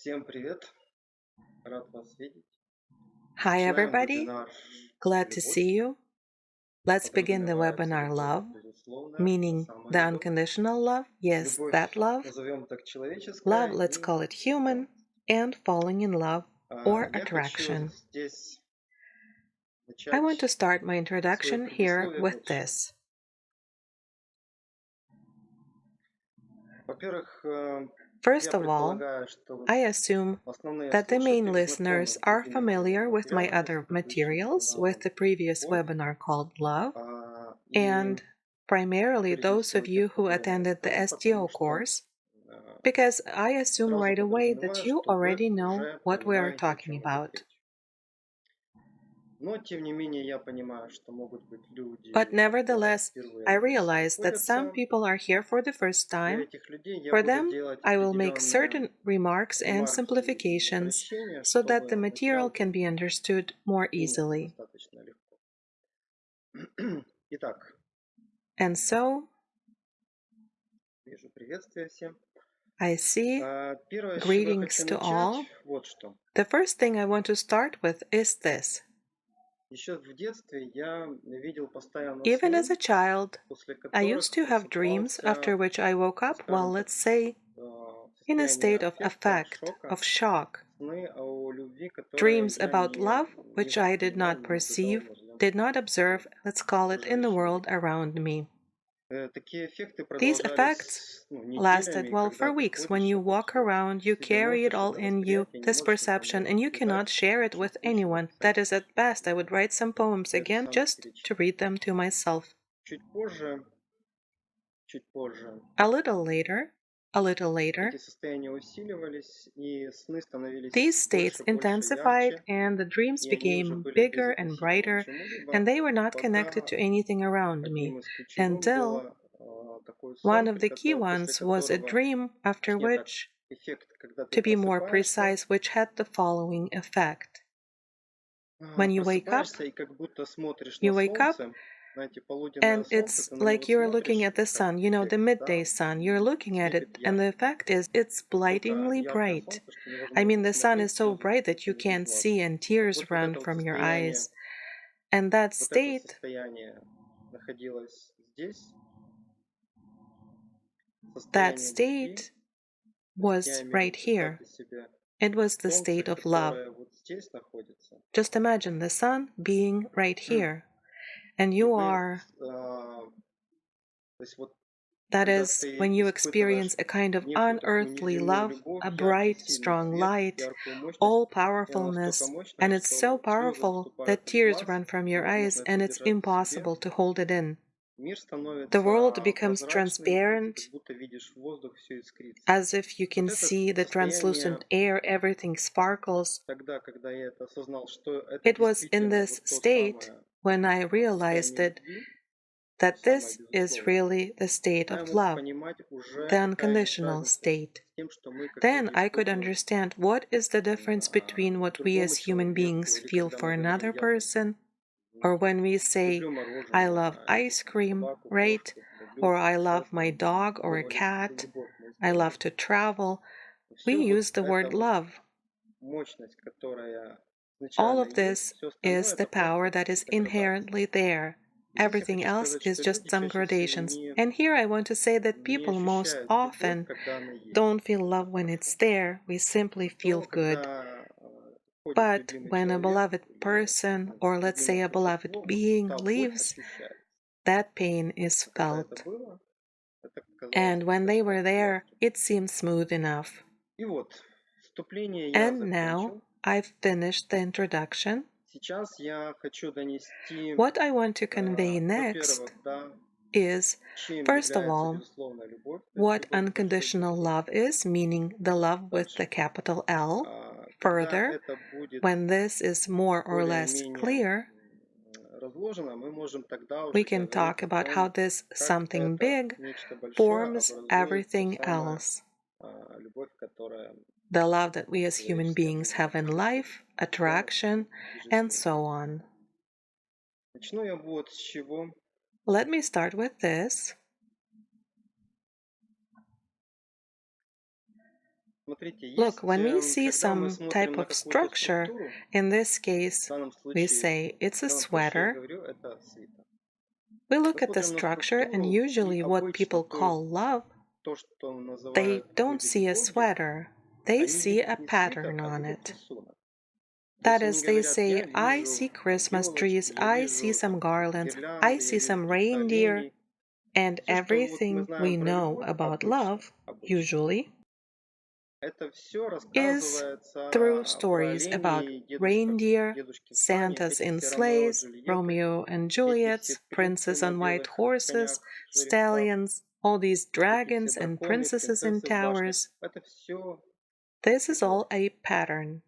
Всем привет! Рад вас видеть. Hi, Начинаем everybody. вебинар Glad to «Любовь». see you. Let's begin the Подразумевается webinar любовь Love, безусловная, та meaning самая the любовь. unconditional love. Yes, that Любовь, love. назовем так, Love, человеческая let's и call it human, влюбленность. and falling in love or Я хочу attraction. здесь I want to начать start my свое introduction here предисловие with вот с чего. this. Во-первых, First я of all, предполагаю, что I assume основные that the main слушатели знакомы listeners с are другими familiar with my материалами, с other предыдущим materials, with вебинаром the previous «Любовь». webinar called Love, И and primarily those перечислил of тех, you кто who до меня не attended the знаком, потому STO что course, э, because I assume сразу right away that подразумеваю, you что вы already know уже what we are понимаете, о talking чем идет about. речь. Но, тем не менее, я понимаю, что могут быть люди, But которые nevertheless, впервые I здесь realize that some находятся. people are here for the first Для time. этих людей я For буду them, делать I will make определенные certain remarks and ремарки и simplifications упрощения, so that the чтобы material материал can был be understood more принят easily. достаточно легко. Итак, And so, вижу приветствие всем. I see Первое, с чего я greetings хочу to all. начать, вот что. The first thing I want to start with is this. Еще в детстве я видел постоянно Even as сны, a child, после I used которых to have dreams after просыпался, which I woke up, well, скажем так, let's say, в in a состоянии state of аффекта, affect, шока, of shock. сны о любви, которые Dreams я about love, не which I did воспринимал, not не наблюдал, perceive, назовем did так, not observe, let's call it, in the окружающем world мире. around me. Такие эффекты These effects продолжались lasted, неделями, и well, когда for ты weeks. When ходишь, you а тут walk around, you себе carry it носишь all это in you, восприятие, не this можешь никому perception, and you cannot передать, share it очень with кучу anyone. That is, написать at best, I would write some poems это again just to самосберечь. read them to myself. Чуть позже A little later, эти состояния усиливались, и сны these становились states больше, intensified ярче, and the dreams и они уже became были bigger and безотносительны к brighter, чему-либо, and they were not connected пока to anything around me, одним из ключевых until было такой one сон, of the key после ones was a которого, dream, after точнее так, which, эффект, когда ты to be more просыпаешься, precise, which had the following effect. When you wake up, и как будто смотришь на you wake up солнце, знаете, полуденное and солнце, it's ты на него like you're looking смотришь, at the как sun, the эффект, midday да, sun. You're looking at светит it, and the ярко. effect is it's Настолько blightingly яркое bright. солнце, что I mean, невозможно the sun is смотреть, so слезы bright that you текут из can't глаз. see and Так tears вот, run from your состояние, eyes. And that вот это state, состояние находилось здесь, that состояние любви. state То есть was я имею в right виду, here. представьте себе It was the солнце, state of love. которое вот здесь находится, Just imagine the sun being right here, and и you вы, are, то есть вот that когда is, when ты you испытываешь experience a kind of некую такую unearthly неземную love, любовь, a яркий, bright, сильный strong свет, light, яркую мощность, all и она настолько powerfulness, мощная, and it's so что слезы powerful выступают that из tears глаз, run from your eyes невозможно это and it's удержать в себе. impossible to hold it in. Мир The world становится becomes прозрачным, и ты transparent, как будто видишь воздух, все искрится. as if you Вот can это see the состояние, translucent air, everything sparkles. тогда, когда я это осознал, что это It was in действительно this вот то state самое when I realized состояние it любви, то that самое this is безусловное, really the state тогда я of мог love, понимать уже, the какая есть unconditional разница state. с тем, что мы как Then люди I could испытываем understand what is the difference between what we другому as human человеку, beings или feel когда for мы говорим, another я там, person, не or знаю, when we say, люблю I love мороженое, или ice там cream, собаку, right? кошку, люблю Or I love my путешествовать, dog or a слово cat. любовь мы I love используем. to travel. We Все вот use the эта word вот love. мощность, которая All изначально of есть, this все остальное is the это power просто that is какие-то градации. inherently there. И здесь я Everything хочу else сказать, is что just люди some чаще всего gradations. And here I want to say that не people most ощущают любовь, often когда она есть. don't feel love when Хорошо. it's there. We simply feel То, good. когда ходит But любимый when a человек beloved или person, or let's say любимое a beloved существо, вот being, та боль leaves, ощущается. that pain is А когда это felt. было, это казалось And when they достаточно were there, легким. it seemed smooth enough. И вот, вступление я And now закончил. I've finished the introduction. Сейчас я хочу донести, What I want to convey во-первых, next да, is, чем first of является all, безусловная любовь, то есть what любовь с большой unconditional буквы. love is, meaning the love with the Дальше, capital L. когда Further, это будет when this is more or less более-менее clear, разложено, мы можем тогда we уже can говорить talk о about how том, this как something это big нечто большое forms образует то everything самое else. любовь, которая The love that we в as human человеческой beings жизни have in находится life, ежедневно attraction, и and ежесекундно. so on. Начну я вот с чего. Let me start with this. Смотрите, Look, есть, when we see когда мы some смотрим type на of какую-то structure, структуру, in this case, we say it's в a данном случае я sweater. говорю, это свитер. We Мы look at the смотрим на structure, and структуру, и usually what обычно, people то есть call love, то, что they называют в don't выгляде see a бомбы, sweater. They они see видят a не свитер, pattern а on видят it. рисунок. То That есть они is, they говорят, say, я I вижу see Christmas елочки, trees, я I see вижу some там garlands, I гирлянды, я see вижу some каких-то reindeer, оленей. and Все, что вот мы everything we знаем про know любовь, about обычно, love, обычно, usually, это все is through рассказывается про stories about оленей, reindeer, дедушкин Саня, Santas эти in все Ромео и sleighs, Джульетты, Romeo and эти все Juliets, принцы princes на on white белых horses, конях, жеребцах, stallions, all these эти все dragons and драконы, princesses in принцессы в башнях. towers. Это все This is узор. all a pattern.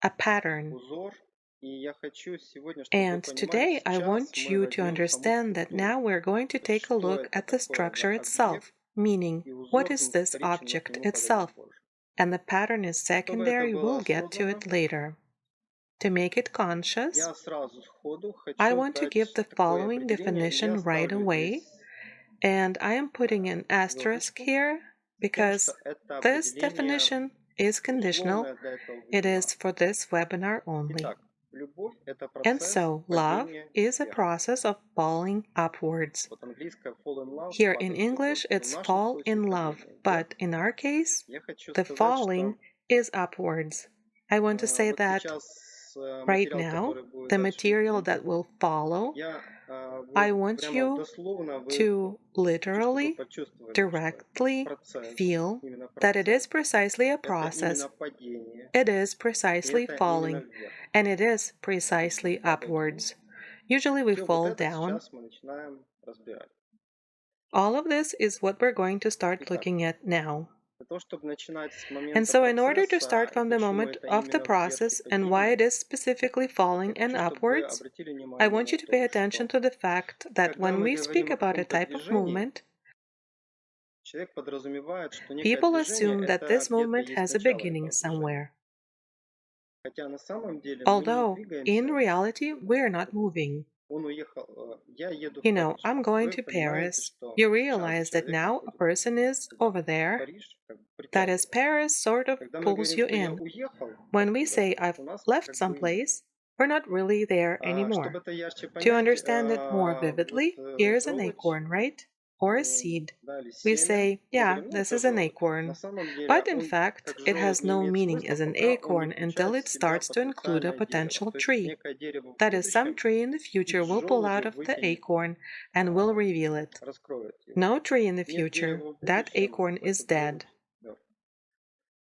A pattern. Узор. И я хочу сегодня, чтобы вы And понимали, today I сейчас want мы you to возьмем саму understand that структуру. now we're going to То есть take a что look это at the такое за structure объект, itself, meaning и what узор is this вторичен, мы к object нему подойдем itself, позже. and the pattern is Чтобы это secondary, было we'll get to осознанно, it later. To make it conscious, я сразу сходу I хочу want to give дать the такое following определение, и я definition right ставлю away, здесь and I am putting an asterisk звездочку, here потому because что это this определение definition is conditional. условное для этого It is вебинара. for this webinar only. Итак, любовь– это And процесс so, love падения is a вверх. process of falling upwards. Вот английское fall in love– Here in падать в любовь. English, Но в it's нашем fall случае in love, падение вверх. but in our case, Я хочу the сказать, что falling is upwards. I want to say вот that сейчас right материал, now, который будет the дальше material идти, that will follow, я I вот want прямо you дословно вы to хочу, чтобы вы literally, почувствовали, что directly процесс, feel именно that it is процесс, precisely a это process. именно падение, It is и precisely это именно falling, вверх. and it is Обычно мы precisely падаем вниз. upwards. Usually we Все вот fall это down. сейчас мы начинаем разбирать. All of this is what we're going to start Итак, looking at now. для того, чтобы начинать с And момента so, in order to процесса start и from the почему moment это of the именно вверх и process and why падение, it is specifically falling я and хочу, чтобы вы upwards, обратили I внимание want на you to pay то, attention что to the fact that когда when мы we говорим speak о about a каком-то type of движении, movement, человек подразумевает, что некое people движение– assume that это this где-то movement есть has a начало beginning этого движения. somewhere. Хотя на самом деле мы не Although, in двигаемся, reality, we're not moving. он уехал, я еду в You know, Париж. I'm going Вы to понимаете, Paris. что You сейчас realize that человек now a находится person is туда. over there. Париж как бы That is, притягивает. Paris sort of Когда мы pulls говорим, you что я in. уехал When we say откуда-то, I've у нас left как бы нет. someplace, we're not really there Чтобы anymore. это ярче To понять, understand it more вот vividly, here's an желудь, acorn, right? Or a seed. да, или We семя, say, мы yeah, говорим, ну this это is an желудь. На acorn. самом деле But in он fact, как it желудь has не no имеет meaning смысла, as an пока он не acorn until включает в it себя starts to include a потенциальное дерево. potential То есть tree. некое дерево в That is, some будущем tree in the future из will pull желуди out of the вытянет, acorn and will reveal it. раскроет его. No tree in the Нет future. дерева в That будущем, acorn is этот dead. желудь мертв.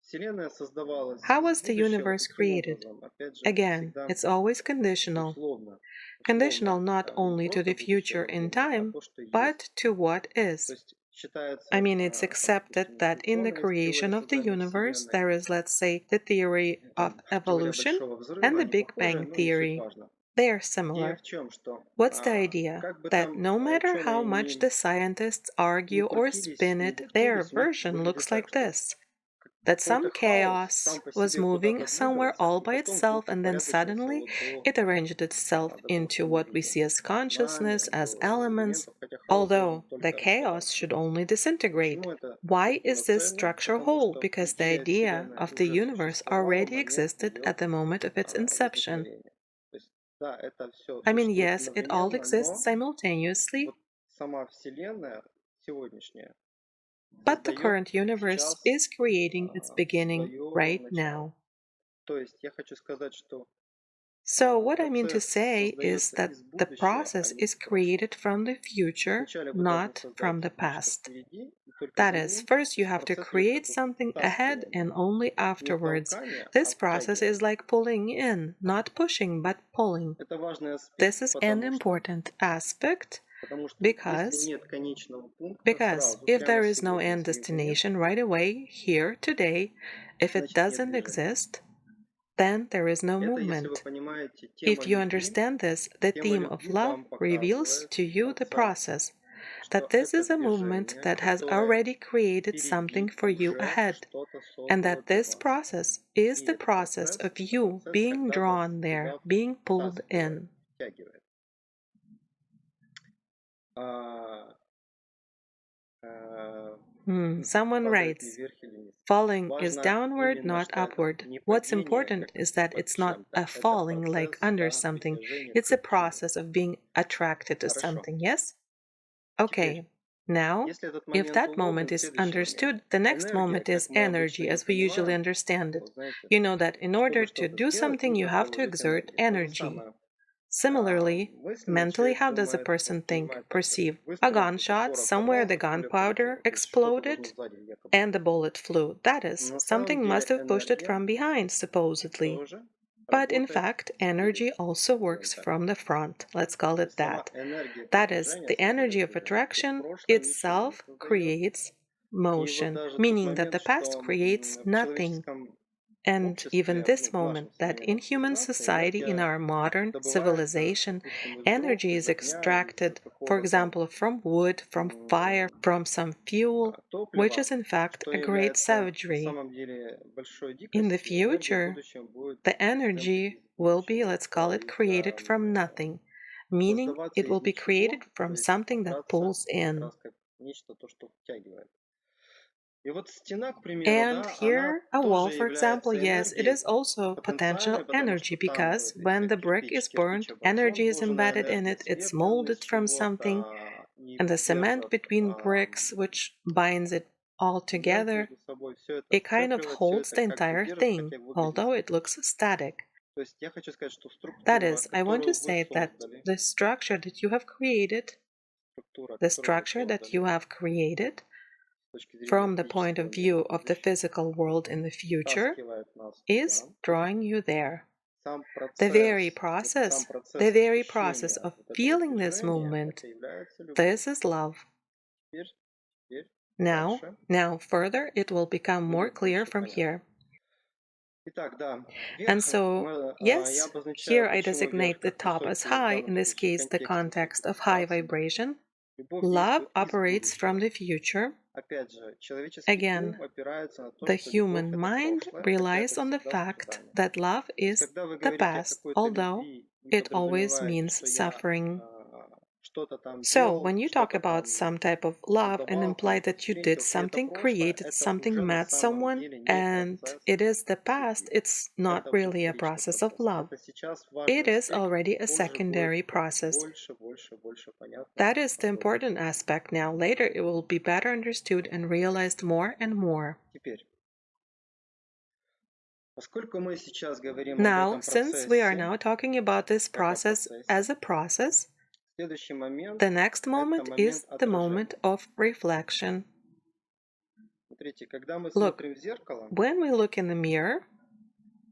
Вселенная создавалась How из was the будущего universe каким created? образом? Опять же, это Again, всегда it's always conditional. условно. Conditional Условно. not Не only to просто the будущее future in рождения, а time, то, что есть. but to what То is. есть считается, I mean, it's там, accepted допустим, that in the эволюционная есть creation теория of the создания universe, Вселенной, there is, let's say, the theory of там, теория evolution Большого and Взрыва, the они Big похожи, Bang но не суть theory. важно. They are Идея similar. в чем, что What's the idea? как бы That там no matter how ученые much the scientists не argue or крутились, spin не it, their вертелись, у них version выглядит looks так, like что this. That какой-то some хаос chaos сам по was себе moving куда-то somewhere двигался, all и by потом itself, and then упорядочился suddenly вот it arranged itself до того, into что мы what we видим. see as consciousness, Сознание, as до elements, элементов, хотя хаос должен although the только chaos распадаться. should only disintegrate. Почему это Why is this полноценно? structure Потому whole? что Because the идея idea Вселенной of the уже universe существовала в already момент existed ее at the moment of its inception. возникновения. То есть, да, это все I mean, существует yes, it all одновременно, exists но simultaneously, вот сама Вселенная сегодняшняя but the создает current universe сейчас is creating its beginning свое right начало. now. То есть я хочу сказать, что So, what I mean to процесс say is создается that из the будущего, а process не is из прошлого. created from the future, Вначале вы должны not from создать the нечто past. впереди, и только That за is, ним first you have to процесс идет как create бы something ahead, втаскивания. and only Не afterwards. толкания, а This process втягивания. is like pulling in, not pushing, but pulling. Это важный аспект, This is an потому что important aspect если because нет конечного пункта because сразу, if прямо there is no сегодня, end если его нет, destination right away, here, today, if it значит нет doesn't движения. exist, then there is no Это, если вы movement. понимаете, тема If you любви, understand this, the тема theme of любви love вам reveals показывает to you the процесс, process, что that this это is a movement движение, that has которое already created something впереди for you уже ahead, что-то and создало that для this вас. process is И the этот process процесс– of это you процесс, being когда вас drawn there, туда being pulled втаскивает, in. втягивает. А, Someone падает ни writes, вверх или вниз. falling is Важно downward, именно, not что это upward. не What's падение, important как is that под it's not чем-то, a это falling like процесс, under да, something. притяжения It's a к чему-то. process of being attracted to Хорошо. something, yes? Теперь, Okay. Now, если этот if момент that уловлен, moment is следующий момент. understood, the next Энергия, moment как is мы обычно energy ее as we usually понимаем, understand it. вот знаете, You know that in order чтобы to что-то do сделать, something, you нужно have to приложить exert энергию. То же energy. самое. Similarly, Мысленно mentally, человек how does a думает, person он think, понимает так же. perceive? A Выстрел, gunshot, светофора somewhere the порвал, пуля полетела. gunpowder То есть что-то должно exploded сзади якобы. and the bullet flew. That is, На самом something must деле have pushed it энергия from behind, supposedly. тоже But in работает fact, energy спереди, also скажем works так. from the front. Let's call То it есть сама that. энергия That is, притяжения the energy создает of движение. То есть attraction прошлое ничего не itself создает. creates И вот motion, даже тот meaning that момент, the past что creates в nothing. человеческом And even обществе, this ну, в нашем moment, that in современной human цивилизации society, in энергия our modern добывается, civilization, допустим, из дров, energy из is огня, из extracted, for какого-то example, from wood, from fire, from some fuel, which топлива, is in fact что a great является на savagery. самом деле большой In the дикостью. Энергия в future, будущем будет the прям energy таки will be, let's call it, из, created from nothing, meaning создаваться it will из be ничего, created то from есть something that браться pulls как in. раз как нечто, то, что втягивает. И вот стена, к примеру, And да, она here, a wall, тоже for example, является yes, it энергией is also potential потенциальной, потому energy что там, because видите, when the как brick is кирпич. Кирпич burned, обожжен, energy is вложенная embedded in энергия it, it's слеплен из molded from чего-то, something, и and the cement держат between bricks, which binds it all связь together, между собой. Все это it kind of сцепливает, все holds это the как бы entire держит, thing, хотя выглядит although it статично. looks static. То есть я хочу сказать, что That структура, is, I want to которую вы say that создали, the structure that you have created, структура, the которую вы structure that you создали have created с точки зрения from the point физического of мира view в of the будущем, physical world in the future, втаскивает нас is туда. drawing you there. Сам The very процесс, вот сам process, the процесс very process ощущения of вот этого feeling this движения, movement, это является любовь. this is love. Теперь, теперь Now, дальше now further, it will become more будет clear больше from понятно. here. Итак, да, And верх, so, я yes, обозначаю, here I почему верх designate the как top as высокий в high, данном in this случае case, the контексте context of high светофиксации. vibration. Любовь Love действует из operates from будущего. the future. Опять же, человеческий Again, ум опирается на то, the что любовь human это mind прошлое, хотя это relies on the всегда fact страдание. that love То есть, is когда вы the говорите о past, какой-то although любви, вы it always подразумеваете, means что я suffering. что-то там So, делал, when you talk что-то about там some type of love and создавал, imply кого-то that you did встретил, и это something, прошлое, created это something, уже на met самом someone, деле не and процесс it is the past, любви. it's not Это уже really a вторичный process of процесс. love. Это сейчас It важный is аспект, already a позже будет secondary process. больше, больше, больше понятно. That is the important aspect now. Later, it will be better understood and realized more and more. Теперь, поскольку мы сейчас говорим об Now, этом since we are процессе, now talking about this как о process as процессе, a process, следующий момент the next – это moment момент is the moment отражения. of reflection. Смотрите, когда мы Look, смотрим в зеркало, when we look in the mirror,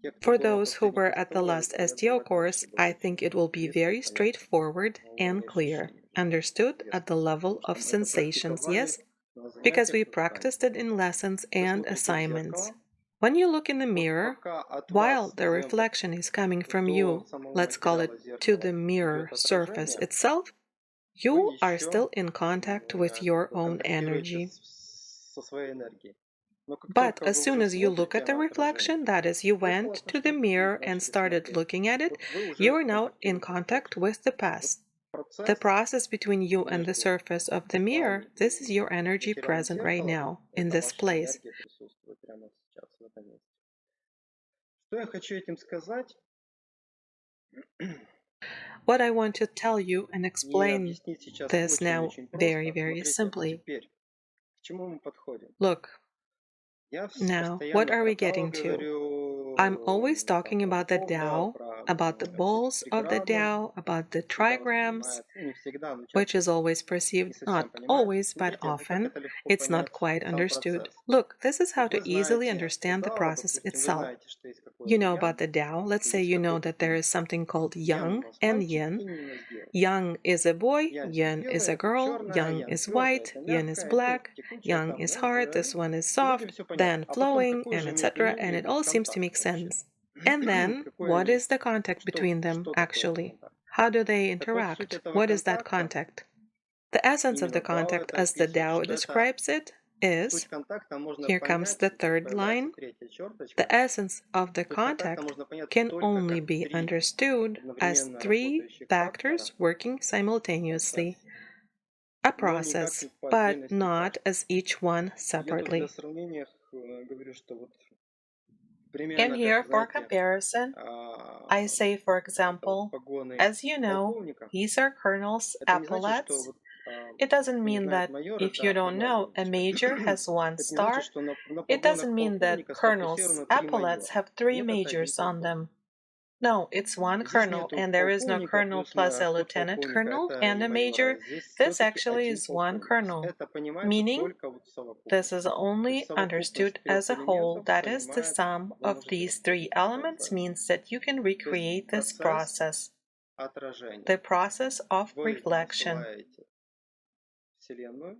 те, кто for был на those who последних were at the СТО, last я STO думаю, это course, вообще будет I think it will be близко и very понятно straightforward на and уровне clear, ощущений. understood Ясно. at the level Потому of что мы это sensations, практиковали yes? на Because занятиях we и заданиях. practiced it in lessons Вы and смотрите в assignments. зеркало, When you look in the вот mirror, пока от while вас, the назовем так, reflection is coming from до you, самого let's call it материала to зеркала the mirror идет surface отражение, itself, вы you are еще still in contact with как your бы own контактируете energy. со своей энергией. Но как But только as вы soon уже as you look смотрите at the на отражение, reflection, that is, you зеркало went to the начнете, mirror and начали started смотреть, looking at it, вот вы you уже are now in контактируете с contact прошлым. with the Вот past. The процесс process between you and the между surface of the mirror, вами this is и your energy материалом present right зеркала, вот now, in это this ваша place. энергия присутствует прямо сейчас в этом месте. Что я хочу этим сказать? What I want to tell you and И explain объяснить сейчас this now очень very, просто. very Смотрите, simply. теперь, к чему мы подходим? Look, Я now, what постоянно are про we Дао getting to? говорю, I'm always там, talking про about the Бог, да, Tao, про about the все эти balls of the триграммы. Tao, about the Не всегда trigrams, воспринимается, ну, не всегда, но which часто is always не perceived, совсем not понимает. always, but Смотрите, ну как often. это легко It's not понять quite сам understood. процесс. Look, this is how Вот to вы easily знаете о understand the Дао, process допустим, вы itself. знаете, что есть You какое-то know Я, about the Tao. Let's say есть you know какой-то that there Ин. is something called Ян у Yang нас and мальчик, Yin. Ин не сделает. Yang is a boy, Ян все Yin is a сделает, это girl, черное, Yang Ян is твердое, white, это Yin is мягкое, это black, текучее, Yang там, is да, hard, this one is и вроде soft, все понятно. then А потом flowing, какое and же между etc. And ними it идет all seems to контакт make вообще? sense. And then, Какой what они, is the contact between them, что такое этот actually? контакт? How do they Так вот, суть interact? этого What is that контакта, contact? The essence of the именно Дао contact, это as the описывает, Tao что это describes it, суть is контакта можно here comes понять, the и тут third появляется line. третья черточка. The essence of the Суть контакта contact можно понять can только only как be три understood as одновременно three работающих фактора factors working в процессе. simultaneously. a но никак process, не по but отдельности not каждый. as each one Я тут для separately. сравнения говорю, что вот And примерно как, here, for знаете, comparison, I say, for это вот example, погоны as you know, полковника. these are colonel's Это не значит, что epaulets. вот It doesn't кто не mean знает that майора, if you да, don't одна know a звездочка. major has one Это не значит, star, что на it погонах doesn't mean that полковника colonel's сфокусировано 3 epaulets майора. have three Нет, это один majors on полковник. them. No, it's one Здесь colonel, нету and there is no полковника colonel плюс plus a lieutenant подполковника, colonel это and не a майора. major. Здесь This все-таки actually один is one полковник. colonel, Это понимается meaning только вот в this совокупности. is То есть only совокупность understood as трех a whole. элементов That is, the понимает, sum вы of можете these three распустить elements процесс. means that you can То есть recreate this процесс process, отражения. the process of Вы reflection. посылаете Вселенную,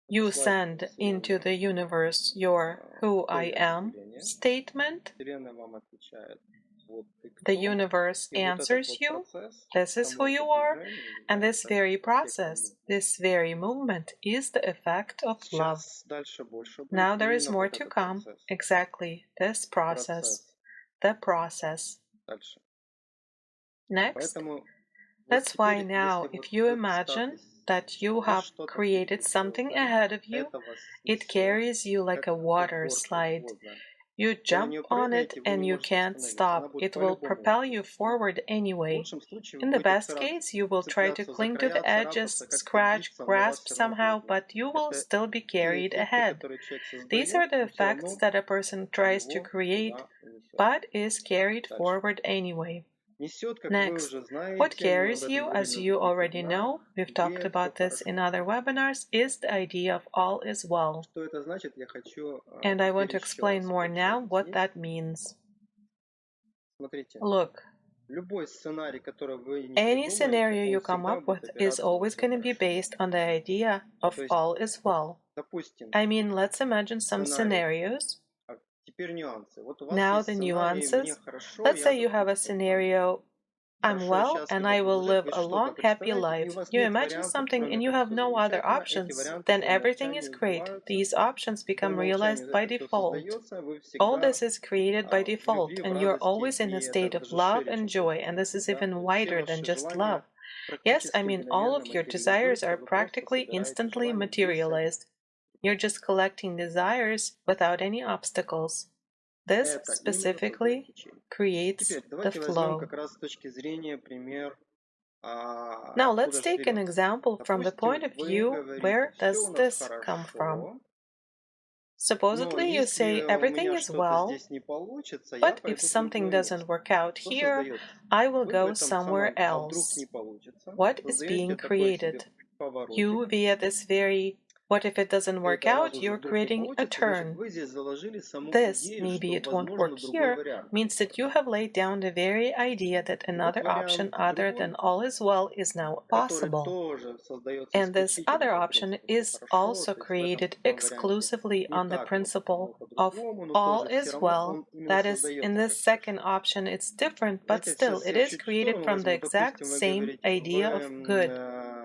You посылаете во send into Вселенную the universe your who I поле am определения. statement. Вселенная вам отвечает, вот ты The кто. universe И вот этот answers вот you, процесс, this is who само это you are, движение and this является very эффектом process, любви. this very movement is the effect of love. Сейчас дальше больше будет Now there is именно more вот to этот come. процесс. Exactly, this process, Процесс the process. дальше. Next, Поэтому вот that's why теперь, now, если вот if you вы imagine представьте, that you есть have что-то created впереди, что something вы ahead of you, это вас it несет, carries you like как a такой water горкой slide. воза. You Вы на jump нее on it прыгаете, вы не and you можете can't остановиться. Она stop. будет It will по-любому propel вас you нести. forward В anyway. лучшем случае вы In the будете best case, you will try to цепляться за cling to the края, edges, царапаться, как-то scratch, биться, но вас grasp все равно somehow, будет нести. but you will Это still be те carried эффекты, ahead. которые человек These are создает, the но все effects равно that a person tries to его create, туда несет. but is carried Дальше. forward anyway. Несет, как вы Next, уже what знаете, мы об carries этом you, говорили as на you других already вебинарах, know, we've talked где все about this in хорошо. other webinars, is the idea of all is well. Что это значит, я хочу And I want теперь to еще explain раз more больше now what объяснить. that means. Смотрите, Look, любой сценарий, который вы не any придумаете, scenario you он come всегда up будет with is опираться на always все going to be хорошо. based on the idea of То есть, all is well. допустим, I mean, let's imagine some сценарий. scenarios. Теперь нюансы. Вот у вас Now есть the сценарий «Мне nuances. хорошо», Let's я, say you have a допустим, там scenario, I'm хорошо, well and счастливо I will прожить, live вы a что-то long, happy представляете, и у life. вас You нет imagine вариантов, something кроме and you как have все no other замечательно. Эти options. варианты Then по everything is умолчанию great. сбываются. These options По become realized умолчанию by это все default. создается, вы All всегда this is created by в default, любви, в and you're радости, always in и a это state of даже love шире, and чем joy, только and любовь. this is Да? even То есть все wider than ваши just желания love. Yes, I практически mean, all мгновенно of your desires are материализуются, вы просто practically собираете instantly желания без всяких. materialized. You're just collecting desires without any obstacles. This Это именно создает specifically течение. creates Теперь the давайте возьмем flow. как раз с точки зрения пример, Now let's откуда же take an берется. example from the point Допустим, of вы view, говорите, where все у does нас this come from? хорошо, но Supposedly you say если у everything меня is что-то well, здесь не получится, я but if пойду в something другое doesn't место. work out Что here, создается? I will Вы в go этом somewhere самом «а вдруг не else. получится» What is создаете being такой себе created? поворотик. You, via this very what if it doesn't work Это у вас out, уже you're вдруг не creating a получится, значит, turn. вы здесь заложили саму This, идею, maybe что it won't возможно work другой here, вариант. means that you have laid down the very idea that И вот another option вариант other than другой, all is well is now который possible. тоже создается And this исключительно other по option принципу «все is хорошо», also то есть в этом created втором варианте exclusively не on the так вот, но principle of по-другому, но all тоже все is равно well. он именно That is, in создается this как second хорошо. option, it's different, but Давайте still, сейчас it я is чуть в created сторону from the возьму. exact Допустим, вы same говорите, idea of good.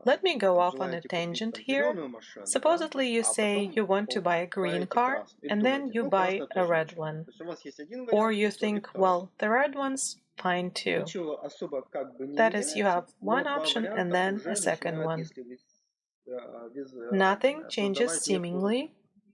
Let me go off on a желаете купить tangent там here. зеленую машину, да, Supposedly, you а say потом you want to buy a green покупаете car, красную. И and then думаете, you ну, buy красная a тоже red ничего. one. То есть у вас есть один Or вариант, you есть другой, think, второй. well, the red one's fine too. Ничего особо как бы не That is, you меняется, have но one два option and варианта then a уже second начинают, one. если Nothing changes создавать seemingly,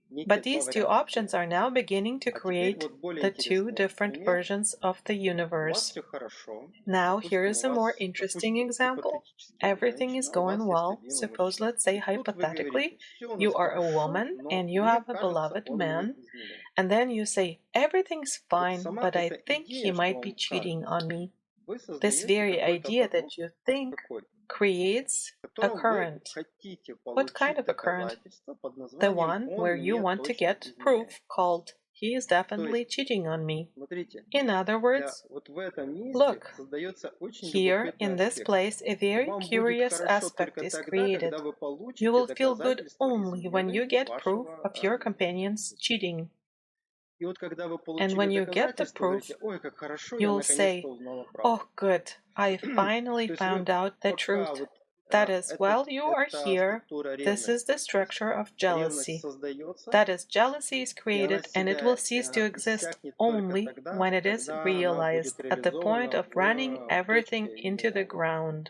некие but два these two варианта options впереди. are now beginning to А теперь create вот более the two интересный different пример. versions of the У вас universe. все хорошо. Now, here Допустим, is у a more вас, interesting допустим, example. гипотетически вы Everything is женщина, у going вас есть well. любимый Suppose, мужчина. let's say, И тут вы говорите, hypothetically, все у you нас are a хорошо, woman но and you мне have a кажется, beloved он мне man, изменяет. and then you say, everything's Вот fine, сама but I эта think he идея, что might be вам cheating кажется, on me. вы This создаете very какой-то idea поток, that you think какой, creates в a котором вы current. хотите What kind получить of a current? доказательство под The названием one «Он where you мне want to точно get изменяет». proof called he is То definitely есть, cheating on me. смотрите, In other words, вот в этом месте look, создается очень here любопытный in this аспект. place a very Вам будет curious хорошо aspect только is тогда, created. когда вы You получите will feel good доказательства only when you измены get proof вашего of your companion's cheating. И вот когда вы And получили when you get the доказательства, proof, говорите, ой, как хорошо, я you'll наконец-то say, узнала oh, правду. good, I finally То есть вы found out the пока truth. вот That is, well, you are эта here. структура This is the ревности, structure of ревность jealousy. создается, That is, jealousy is и она created and it себя will cease to exist иссякнет только only тогда, when it is когда она realized будет at the point реализована of running в everything точке into the неравенства. ground.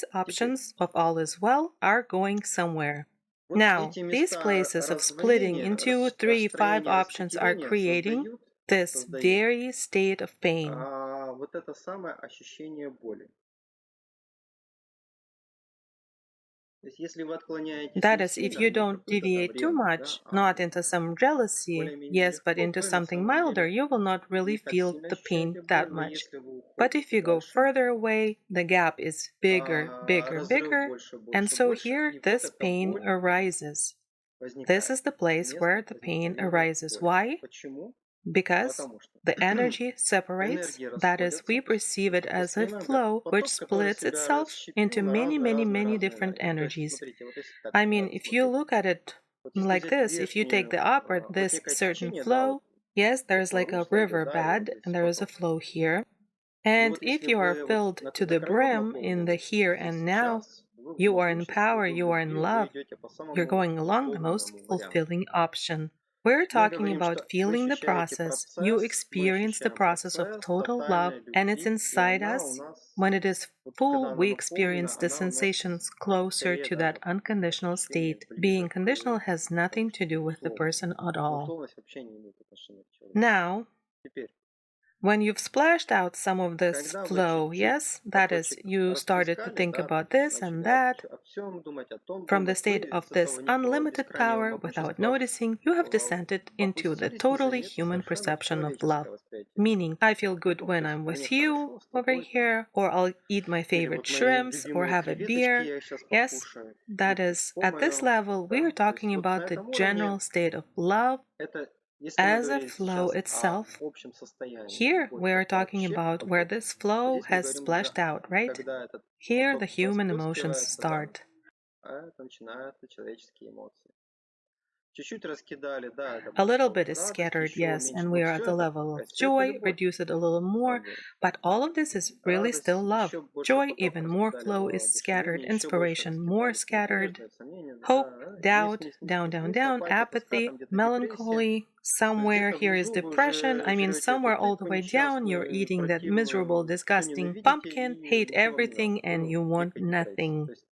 these options of all is well are going somewhere. Вот Now, эти these места places of splitting раздвоения, into 3, 5 расстроения, options are распределения creating создают this создает. very state of pain. Вот это самое ощущение боли. То есть если вы отклоняетесь That не is, if сильно, you не в don't какую-то там deviate too ревность, да, much, not into some jealousy, более-менее yes, but легко, into то и на something самом milder, деле you will not really не так feel сильно the pain ощущаете that боль, но much. если вы But if уходите you go дальше, further away, the gap is bigger, bigger, разрыв bigger, больше, and больше, so больше, here и вот this эта pain боль arises. This возникает. is the place Место where the pain возникновения arises. боли. Why? Почему? Because Потому что the energy separates, энергии that is, we расходятся, perceive it as a постепенно как flow which поток, который splits себя itself расщепил into на many, разные, many, разные, many разные different энергии. То есть, energies. смотрите, вот если так I mean, if you рассмотреть, look at it вот если like взять this, if you take верхнюю, the upper, вот this некое certain течение, да, вот flow, yes, there's такое like a русло идет, river да, и вот bed здесь and there is a поток. flow here. И And вот if если you are вы вот filled на, to на the краем brim in the наполнены here and здесь now, сейчас, вы в you are in могуществе, power, вы в you are in любви, вы love, идете по you're самому going along the most удобному варианту. fulfilling option. We're Мы talking говорим, about что мы feeling the ощущаете process. You процесс, мы experience the ощущаем process of процесс total love, тотальной and it's любви, и inside она у us. нас, When it is вот когда full, она we наполнена, experience the она у нас sensations closer скорее to that даже unconditional ощущение state. ближе Being к conditional has nothing to условности, do with the условности. person at Но all. условность вообще не имеет отношения к человеку. Now, Теперь, when you've splashed out some of this когда вы flow, чуть-чуть yes, that is, поточек you started to расплескали, think да, то about есть this and начали that, о всем думать, о том from the думать, state вы of с this этого некого unlimited бескрайнего power, without могущества noticing, you have descended into the опустились totally и это human совершенно perception of love. человеческое восприятие любви. Meaning, I feel good Ну, то when есть I'm мне with you хорошо с over тобой, там, here, or I'll eat my или favorite вот мои shrimps, or любимые have a креветочки beer. я сейчас Yes, покушаю, или that is, пивко at this мое, level, we are да, то есть talking вот на about the этом уровне general state of love это, если мы as a говорим flow сейчас о itself. общем состоянии Here любовь we are как talking вообще about where поток, this то flow здесь мы has говорим уже, splashed out, right? когда этот Here the поток human emotions расплескивается, да, start. а это начинаются человеческие эмоции. Чуть-чуть раскидали, да, это A little больше bit is радость, scattered, еще yes, меньше. and we Но are все at the это, level of опять, все это joy, любовь, reduce it a little на more, самом деле. but all of this is really Радость, still love. еще больше Joy, поток even more раскидали flow is scattered, воодушевление, еще больше inspiration more раскидали scattered, надежды, сомнения, hope, да, вниз, doubt, вниз, вниз, down, вниз, down, вниз, down, апатия, тоска, apathy, там где-то депрессия. melancholy. То есть Somewhere где-то here is внизу вы depression. уже I mean, жрете эту somewhere all the тыкву way down, you're несчастную, eating that miserable, противную, все disgusting ненавидите pumpkin, и hate ничего вам не надо. everything, and Вы you в want дикой депрессии. nothing. То есть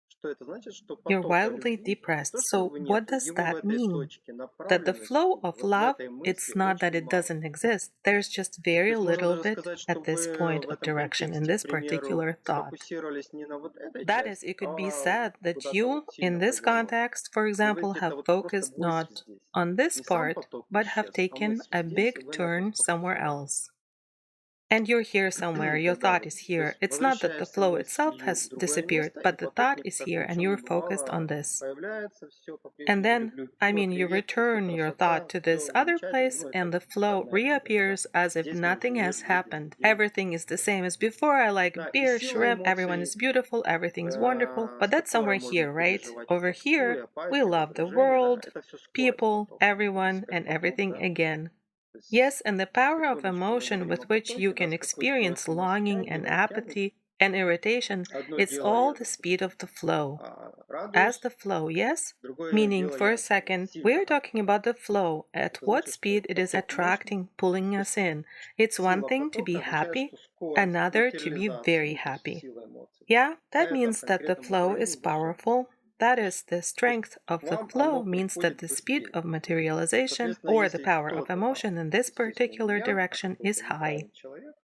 что это значит? Что You're потока wildly любви не depressed. то, что So, его what нету, does его в that этой mean? точке That the flow направленности, of вот в love, этой it's мысли not that очень it мало. doesn't exist. There's just То very есть можно little даже bit сказать, что at this вы point в of этом direction in контексте, к this примеру, particular thought. сфокусировались не на вот этой That is, части, it could be а said that куда-то you, вот in сильно this повернули. context, for И вы example, где-то have вот просто focused мысль not здесь. on this Не сам part, поток but have исчез, а taken мысль a здесь, и big вы на этом turn somewhere сфокусировались. else. And you're here somewhere, your Тогда, thought то is here. есть It's not that the возвращаешься flow itself мыслью в has другое disappeared, место, и but the поток thought не, is как here ни в and чем you're не focused on бывало, this. появляется все And по-прежнему, then, I все mean, you креветки, все return your thought красота, to все this other замечательно, place, ну это and the flow стандартная книга, да. reappears as if Здесь мы nothing мир has видим happened. день. Everything is the same as before. I Да, like и beer, сила shrimp, everyone is эмоций, beautiful, everything's wonderful. But с that's которой somewhere можно here, right? переживать Over тоску или here, we апатию, love the раздражение, да, world, это все скорость people, потока. То есть everyone, как and поток, everything да. again. То есть Yes, and the power of секундочку, мы emotion говорим о with which you потоке, да, can с какой experience скоростью нас longing and тянет. apathy and irritation, Одно it's дело all я, the speed of the flow. As the радуюсь, flow, yes? другое Meaning, дело for a я second, сильно we're talking радуюсь. about the flow, at Это what значит, что speed it is поток мощный. attracting, pulling То us есть in. It's one сила thing to be потока означает, happy, что скорость another to be материализации, very ну то есть happy. сила эмоций, Yeah, that это в means that the конкретном flow is направлении быстрее. powerful. That То is, есть, the то есть strength of к the вам flow оно means that приходит the speed быстрее. of materialization Соответственно, or the если power of кто-то там, emotion in this естественно, не particular я, а direction is какой-то high. неправильный человек,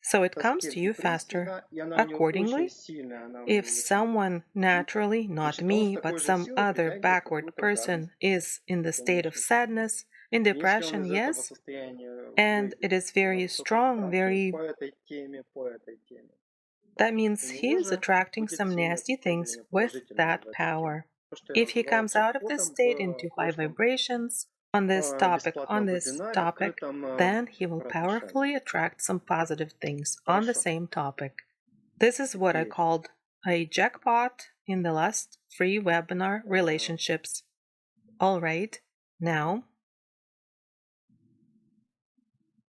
So в it comes тоске, to в you депрессии, faster. да, и она у него очень Accordingly, сильная, она у if него очень someone naturally, not значит, он с me, but такой же some силой other притягивает backward какую-то person гадость, is in the state of конечно же. sadness, in Если он depression, из этого yes, состояния and выйдет it is на very высокую strong, вибрацию very, по этой теме, that means у he него is же attracting будет some сильное nasty things проявление with положительного that в эту тему. power. То, что я If he называл comes out of this джекпотом state в into high прошлом vibrations on this бесплатном вебинаре topic, открытом then he will про отношения. powerfully attract some positive things on the Хорошо. same topic. This is what I Теперь, called a jackpot in the last free webinar, relationships. All right, now,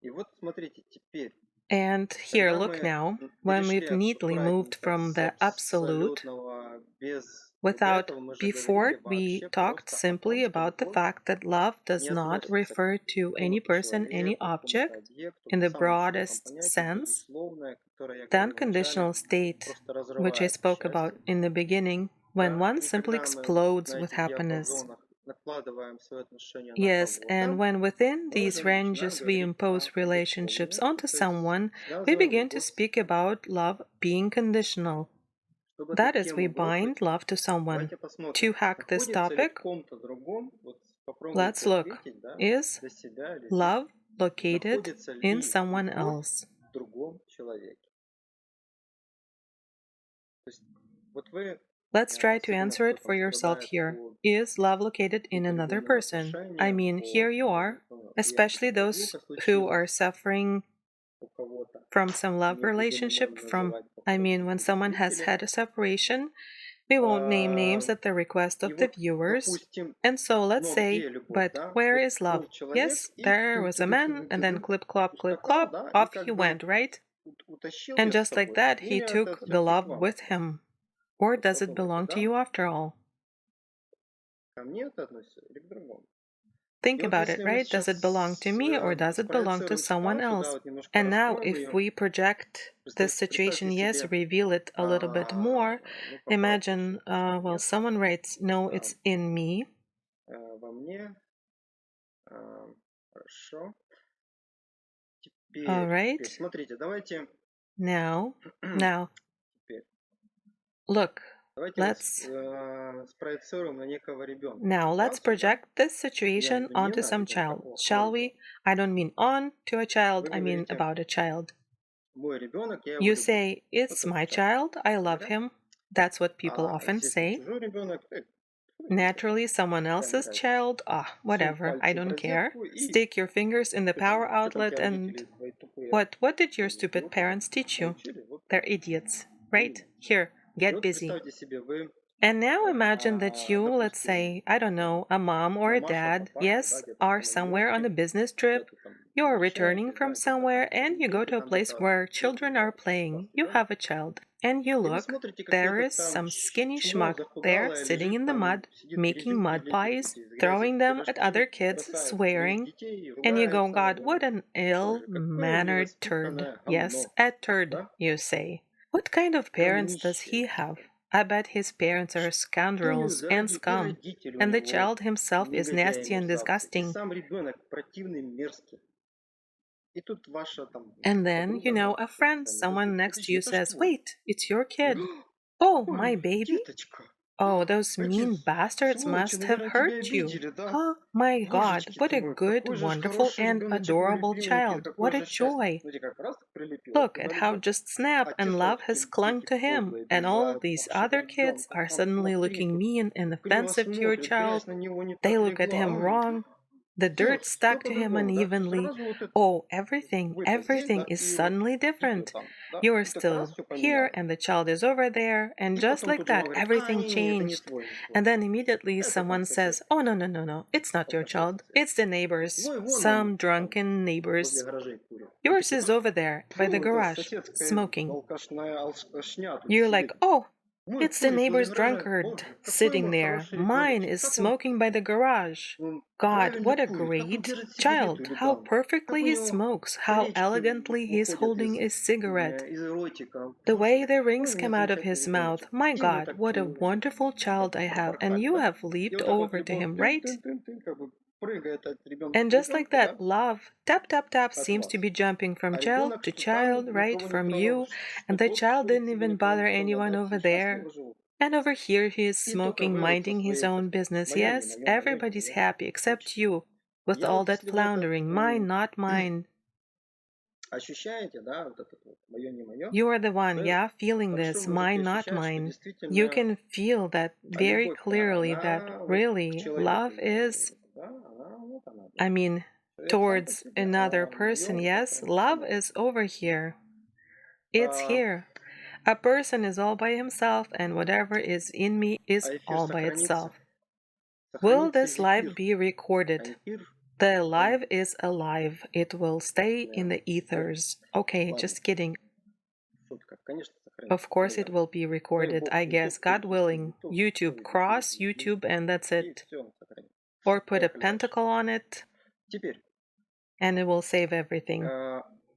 и вот смотрите, теперь, and here, когда look мы now, when we've перешли neatly moved аккуратненько from с the absolute, абсолютного без... До without этого мы же before говорили we вообще talked просто о том, simply что about the любовь fact that love does не not относится к refer to any какому-то person, any человеку, какому-то object объекту, in к the самому широкому broadest понятию, sense. безусловное, которое я The говорил в начале, unconditional state, просто which I разрывает spoke about счастье. in the beginning, when Да? one И simply когда мы вот explodes на with этих happiness. диапазонах накладываем свои отношения на Yes, кого-то, and when within мы these уже начинаем ranges we говорить про impose relationships духовное, onto то есть someone, we связываем begin to его с speak about love being conditional. Чтобы эту That is, we тему bind грохнуть, love to someone. давайте To посмотрим, hack this находится ли в topic, ком-то другом, вот let's попробуйте look. ответить, да, Is для себя или здесь, love located находится in ли someone любовь else? в другом человеке. То есть вот вы, Let's try to особенно answer кто it for там yourself страдает here. по Is love located in каким-то another любовным person? I отношениям, mean, here по, you там, are, влиянию especially какой-то those разлука who are случилась suffering у кого-то. from some love Не будем имен relationship from, называть, I попросим mean, when someone has телезрители. had a separation, we won't name names at the request И of the вот, viewers. допустим, And so let's но say, где любовь, but да? where Вот is love? был человек Yes, и there was a man, and then clip clop, clip ускакал, clop, да, и off he как бы went, right? утащил And ее с just like собой. that, he Или это took the все-таки к love вам with относится? him. Or Вот does it подумайте, belong to да? you after all? Ко мне это относится или к другому? Think И вот about it, если мы right? Does it belong to сейчас me or does it belong to спроецируем someone ситуацию, да, else? вот немножко And now, раскроем if ее, we project this situation, представьте yes, себе, reveal it a little bit more. ну, пока вот Imagine, еще что well, нет, someone writes, no, it's in me. во мне, хорошо. All Теперь, right. смотрите, давайте, Now, теперь, look, давайте let's спроецируем на некого ребенка. now let's Ситуацию, да? project this Я situation имею не onto на some ребенка, child. о Shall we? ребенка. I don't mean on to a child, Вы I mean говорите, about a child. мой ребенок, я его You люблю. say, it's Вот my так часто child, I love говорят. him. That's what people А often здесь вот say. чужой ребенок, Naturally, someone else's child, whatever, I don't care. Stick your fingers in the power outlet and what did your stupid parents teach you? They're idiots, right? Here, get busy. представьте себе, вы And now imagine that you, let's say, I don't know, a mom or a dad, yes, are somewhere on a business trip. You are returning from somewhere and you go to a place where children are playing. You have a child. And you look, there is some skinny schmuck there sitting in the mud, making mud pies, throwing them at other kids, swearing. And you go, God, what an ill-mannered turd. Yes, a turd, you say. What kind of parents does he have? I bet his parents are scoundrels and scum, and the child himself is nasty and disgusting. And then, a friend, someone next to you says, wait, it's your kid. Oh, my baby? Oh, those mean bastards must have hurt you. Oh, my God, what a good, wonderful, and adorable child. What a joy. Look at how just snap and love has clung to him, and all these other kids are suddenly looking mean and offensive to your child. They look at him wrong. The dirt stuck to him unevenly. Oh, everything is suddenly different. You are still here and the child is over there, and just like that, everything changed. And then immediately someone says, oh, no, no, no, no, it's not your child, it's the neighbors, some drunken neighbors. Yours is over there by the garage, smoking. You're like, oh, it's the neighbor's drunkard sitting there. Mine is smoking by the garage. God, what a great child! How perfectly he smokes, how elegantly he's holding a cigarette. The way the rings come out of his mouth. My God, what a wonderful child I have. And you have leaped over to him, right? And just like that, love, tap, tap, tap, seems to be jumping from child to child, right, from you, and the child didn't even bother anyone over there. And over here he is smoking, minding his own business. Yes, everybody's happy except you, with all that floundering, mine, not mine. You are the one, yeah, feeling this, mine, not mine. You can feel that very clearly that really love is, I mean, towards another person, yes, love is over here. It's here. A person is all by himself, and whatever is in me is all by itself. Will this life be recorded? The live is alive. It will stay in the ethers. Okay, just kidding. Of course it will be recorded, I guess, God willing. YouTube, cross YouTube, and that's it. Or put a pentacle on it, and it will save everything.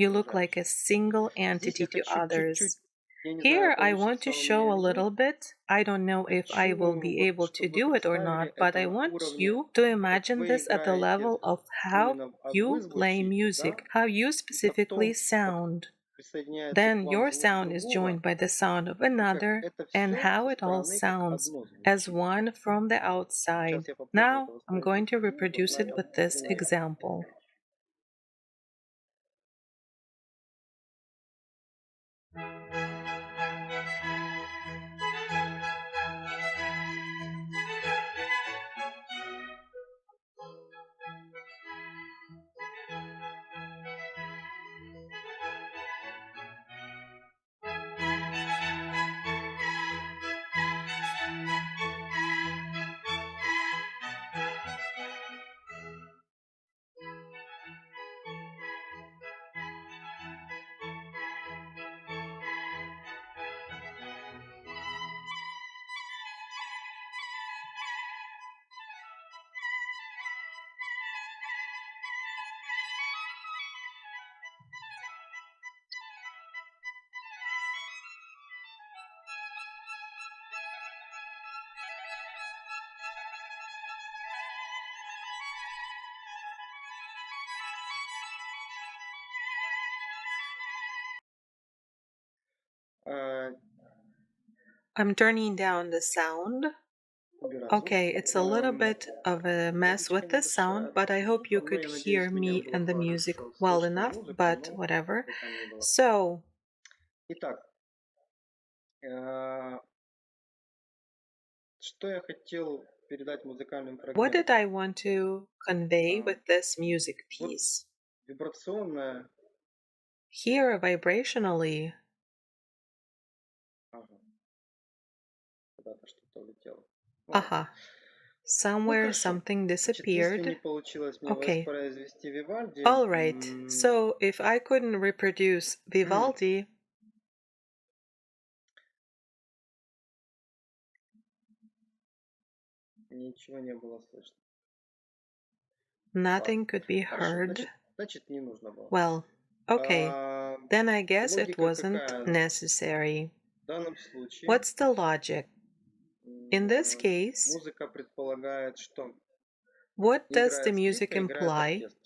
You look like a single entity to others. Я не знаю, Here I want получится to у меня show a или нет. little bit. I don't know if I will Хочу be вот, able to чтобы вы do it or представили not, but это I на want уровне, you to как imagine вы this at the играете level of how именно, вы you play звучите, music, да, how you и specifically потом, как sound. присоединяется к Then вам your звук sound is другого, joined by the sound of и как another, это and все how со it all стороны как sounds одно as звучит. one from the Сейчас outside. я попробую это Now I'm going to воспроизвести вот reproduce it with this на example. А, I'm turning down the sound. убираю звук. Okay, it's a little bit of a mess Музычка with the небольшая sound, but I hope you звуком, но could я hear надеюсь, меня me было and the music хорошо well слышно enough, музыку, but но whatever. как бы там ни было. So, Итак, что я хотел передать музыкальным what did фрагментом? I want to convey А, with this music Вот piece? вибрационная, Here, vibrationally, ага, куда-то что-то улетело. Ну ладно. aha, Ну somewhere хорошо. something Значит, если disappeared. не получилось мне Okay, воспроизвести Вивальди, all right. So, if I couldn't reproduce Vivaldi, ничего не было слышно. nothing Ладно. could be Хорошо, heard. значит не нужно было. Well, okay, А, then I guess it логика wasn't какая? necessary. В данном случае What's the logic? In this case, музыка предполагает, что what does the играет music скрипка, играет imply? оркестр.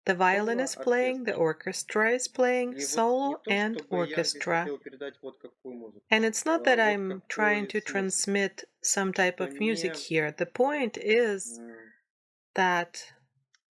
The violin Соло, is playing, the оркестр. orchestra is playing, И вот не solo то, and чтобы я здесь orchestra. хотел передать вот какую музыку. And it's not that Вот I'm trying какой to смысл. transmit some type Что of music не here. The point is that что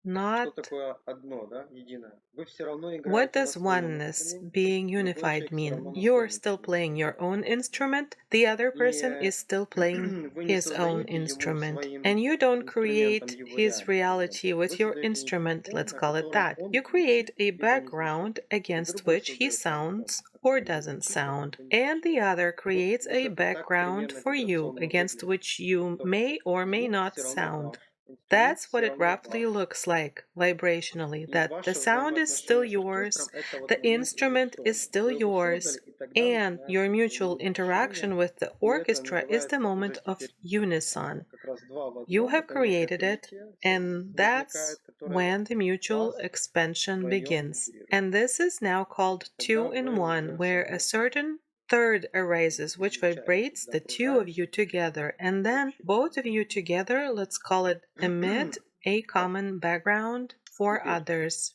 not такое одно, да, единое. Вы все равно what играете на does своем oneness, инструменте, being другой unified человек все mean? равно на You're своем still playing инструменте your играет. own instrument, the other person И is still playing вы не his own создаете ему instrument. своим And you don't инструментом create его his реальность. reality Вы with your создаете ему instrument, фон, let's на call it котором that. он You звучит, create a либо не звучит. background И against другой which he создает там фон, sounds на or котором либо doesn't звучит, sound, либо не and звучит. the other creates Вот a это так background примерно for you вибрационно against выглядит. which you Что may or may звук not все равно sound. ваш, инструмент That's все what it равно roughly ваш. looks like vibrationally, И that the ваше sound is still взаимоотношение с yours, оркестром– это вот the момент instrument is вибрационный. still Вы его yours, создали, и тогда and your начинается mutual взаимоотношение. interaction with the И это orchestra is the называется уже moment of теперь unison. как раз два в You одном. have Это некое created it, слитие and that's возникает, которое when the mutual вас expansion вдвоем begins. интегрирует. And this is now called Тогда two in вы one, уже where a соответственно certain third arises, which излучаете, vibrates the two of you загружаете together, and then общий both of поток. you together, let's call it, emit a Так, common background for теперь others.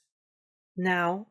Now,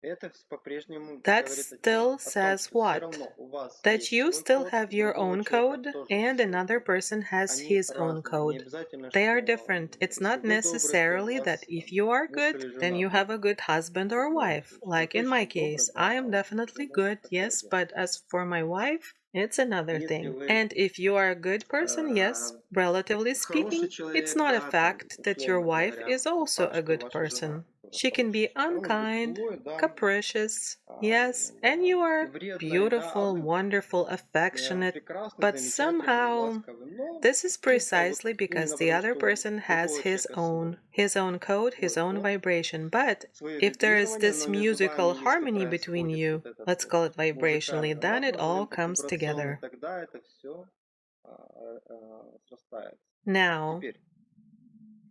это по-прежнему that говорит о чем? still О том, says что все what? равно у вас That есть you свой still код, have у your другого own человека code тоже есть and свой another код. person has Они his own разные. Не code. обязательно, They are что different. It's если not вы добрый, то у necessarily that вас там if you are муж good, или then жена you have добрый. a good husband or Так нет, wife. то есть вы Like in my точно добрый, case, да, I am а definitely жена good, такое yes, дело. but as for my wife, it's another Если thing. вы And if you are a good person, yes, relatively хороший speaking, it's человек, not a да, там, fact that your условно wife говоря, is не also факт, a что good ваша жена person. тоже She can be хорошая. Она может быть unkind, злой, да, capricious, yes, and you и are вредной, да, а beautiful, вы wonderful, affectionate, прекрасный, but замечательный, somehow ласковый. Но this is чисто вот precisely because именно the потому, other что у person has другого человека his own code, his свой own код, vibration. But свое if there is вибрирование, this но между вами, musical если harmony between происходит you, вот этот let's вот call it vibrationally, музыкальный then лад, it all назовем так comes вибрационный, together. тогда это все срастается. Now, Теперь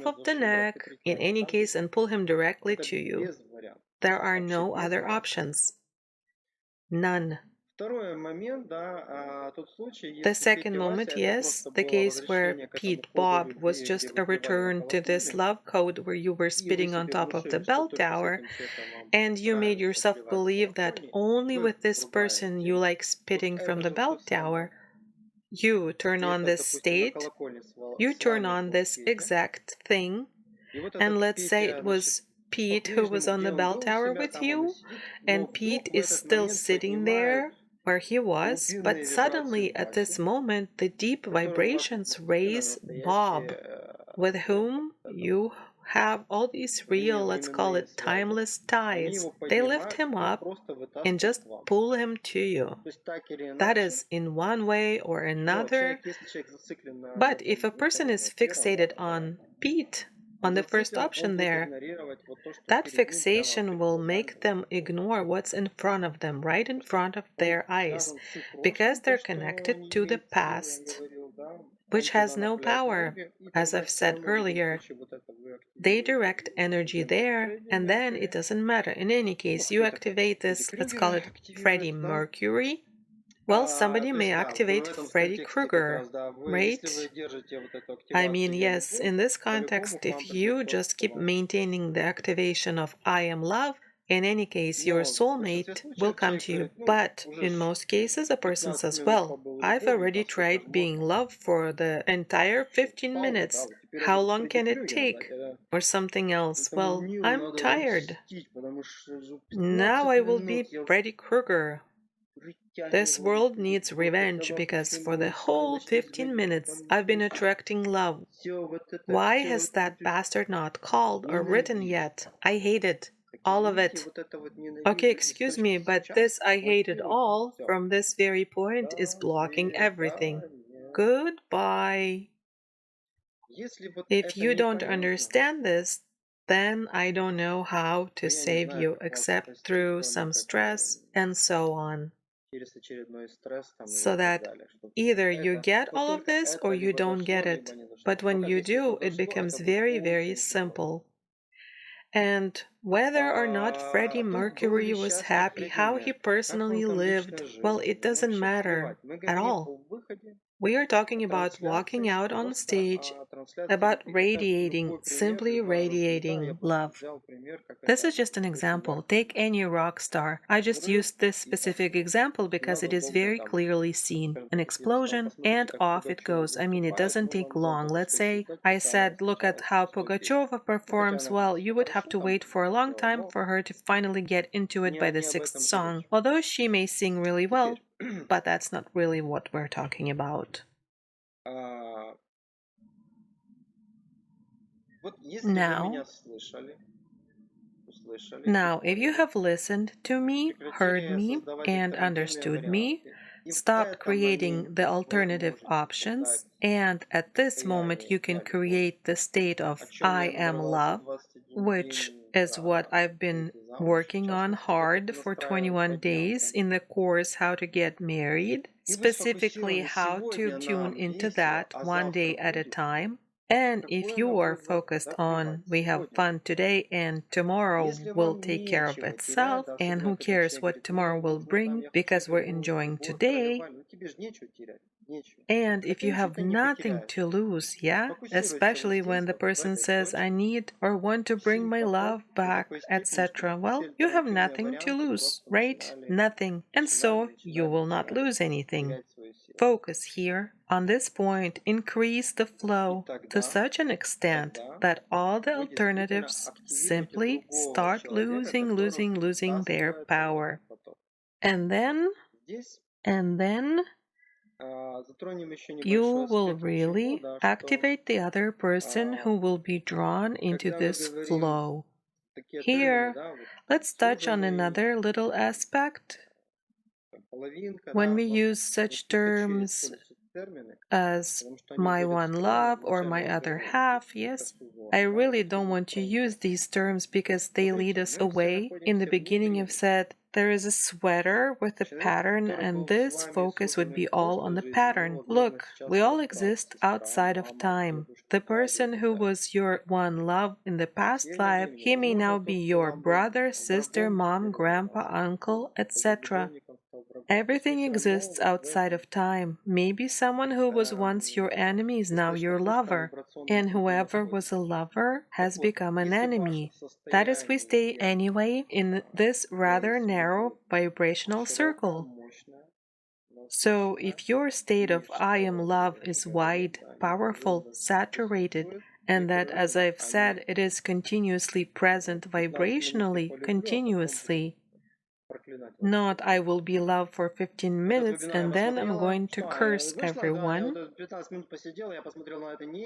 scruff of the neck, in any case, and pull him directly to you. There are no other options. None. Второй момент, да, тот случай, The если second Петя moment, Вася, это yes, просто the было case where возвращение к этому Pete коду Bob was любви, где just вы a плевали на return to this колокольню, love code where you were и вы spitting on себе top of the внушили, что bell только с tower, этим человеком вам and you made нравится yourself плевать с believe that колокольни, only вы with this person you врубаете like вот spitting from это the же все bell tower. самое. You turn Если on это, this допустим, на state, колокольне you turn on сламывал this Петя, exact thing, и вот and этот let's say Петя, it значит, was Pete who was по-прежнему, on где the он bell был у tower себя, with там он и you, сидит, но and Pete вдруг в is этот still момент sitting поднимают there where he was, but глубинные вибрации suddenly at this Васи, moment the deep который у вас vibrations действительно raise настоящий, Bob, with как whom этот, you have all these real, let's call временные it связи. timeless Они ties. его They lift поднимают him и up просто and вытаскивают just к вам. pull him to you. То есть так или That иначе, is in one way or но another. человек, если человек зациклен на But if этом a person Питере, is на первом, да, fixated тогда on Pete, он on the first зациклен, он option будет there, игнорировать вот то, что that перед ним прямо fixation перед will глазами make them находится. ignore what's in front of them, right in Потому что front of он their eyes, связан с их because прошлым, то, they're что connected не to the имеет силы, я past, говорил, да. Он which has туда no направляет power. энергию, и As тогда I've все said равно в любом earlier, случае вот это вы they активируете. direct energy Где мы? there, Фредди and then it Меркьюри. doesn't matter. In any Ну, case, you кто-то activate Фредди this, let's call Крюгера it Freddie активирует, да. Mercury. Well, somebody То may есть, да, в activate этом Freddy контексте как Krueger, раз, да, вы, если вы right? держите вот эту I mean, активацию «Я yes, любовь», in this по-любому context, к вам if придет you тот, just кто keep вам нужен. maintaining the activation of I am love, in any case, your Но в большинстве soulmate will случаев come человек to you. говорит, ну, But уже in ж most cases, a person 15 says, минут well, побыл I've любовью, already там супер, tried being можно. loved for the entire Всё, 15 пауза, да, minutes. вот теперь он How будет long Фредди can it Крюгером, take? да, Or something else. этому Well, Нилу I'm надо tired. мстить, потому что же Now 15 I will минут be я Freddy Krueger. This притягивал world любовь, needs revenge because for the отдавал whole бесконечный 15 взгляд, minutes там, I've то been есть attracting love. Why все has вот это that то есть bastard not called or written ненавижу. yet? I hate it. Так All of извините, it. вот это вот Okay, ненавижу excuse me, источник but сейчас this I hate it блокирует all все. from this very point is До blocking everything. свидания. Goodbye. Если вот If это you don't непонятно, understand this, then I don't know how то to я не save знаю, you как вас except спасти, through кроме some как stress and so on. через очередной стресс там или So и так that далее. Что either you это, get вот all of только this or это you либо don't get зашло, it. либо не зашло. But Но when как you если это do, it зашло, becomes это будет very, very очень тяжело. simple. And whether or not Freddie О том, был Mercury ли was счастлив happy, Фредди how he Меркьюри, как он personally там lived, лично well, жил, it doesn't вообще matter плевать. Мы at говорим all. о выходе, We are о talking about walking трансляции, out on просто stage, о трансляции about любви. Это radiating, любой пример, simply любая рок-звезда. Я radiating просто love. взял пример, как This это is just an Фредди example. Меркьюри Take any rock star. I just взрыв used this и там specific example because it надо is долго very там, clearly seen. скажем An так, если вы там explosion посмотрите, and как off it Пугачева goes. I mean, it выступает, doesn't ну, take вам долго long. Let's пришлось say ждать, I пока она said, look at сначала how почувствует песню. Pugacheva Ну, хотя performs она well. пела все You would have хорошо, to там wait for a long все, time но for her to finally get into it by the не об sixth этом song. речь. Although she may sing really well, Теперь, but that's not really what we're talking about. а, вот если вы Now, меня слышали, услышали и Now, if you поняли, have listened to me, heard прекратили me, создавать and альтернативные understood me, варианты, и в stop этом creating the моменте вы alternative можете создать options, and at this moment состояние you can «Я любовь», create the state о of чем I я am надрывался love, 21 which день is what за I've been выйти замуж, в working on частности, вот это hard for настраивать по 21 дням days прям. in the course How to Get Married, И вы specifically сфокусированы how to сегодня tune нам into весело, that а one завтра day at a будет. time. And if Какой она you are будет завтра, focused да on плевать, we have сегодня fun будет. today and tomorrow Если will вам take care of нечего терять, itself, да, and особенно who когда cares человек what говорит, мне tomorrow will нужно там, bring я хочу because we're вернуть enjoying любовь, today, тролливали, ну тебе же нечего терять, нечего. and Так if ты you have ничего-то не nothing потеряешь. to lose, yeah? Фокусируйся вот Especially здесь, when the вот в person этой says, I точке. need or want to bring Всем my пока love до back, такой степени, чтобы etc. все Well, you have альтернативные nothing to варианты lose, просто right? Nothing. And so you will not начинали lose anything. терять свою силу. Focus here on this point, increase the И flow to such an extent тогда that all the вы действительно alternatives активируете simply другого start человека, который losing their втаскивает вас в power. этот поток. And then, Здесь and then затронем еще you небольшой will аспект чего, really да, что activate the other person а, who will be drawn into когда мы this говорим flow. такие термины, Here, да, вот let's touch on суженный, another little aspect. там, половинка, When да, we вот use не such хочу terms использовать эти термины, as потому что они my вводят в one сторону love or изначального my other разговора, то half, есть это yes, I сужено, да, really вот don't сужить want to use половинку. these terms because they lead Смотрите, us мы все away. In the находимся beginning, внутри. I've said there is a sweater with a Человек, pattern, который and был с this вами focus would суженный be в all on прошлой the жизни, ну, pattern. возможно, Look, сейчас we это all брат, exist сестра, outside of мама, time. The дедушка, дядя и person так who далее. was your one love in the past Течение life, времени. he may Возможно, now be тот, кто your вам был brother, sister, врагом, мom, теперь он у grandpa, вас uncle, был etc. любовником, стал врагом. Everything exists outside of time. Maybe someone who was once your enemy is now your lover, and whoever was a lover has become an enemy. That is, we stay anyway in this rather narrow vibrational circle. So, if your state of I am love is wide, powerful, saturated, and that, as I've said, it is continuously present vibrationally, continuously, not I will be loved for 15 minutes and then I'm going to curse everyone.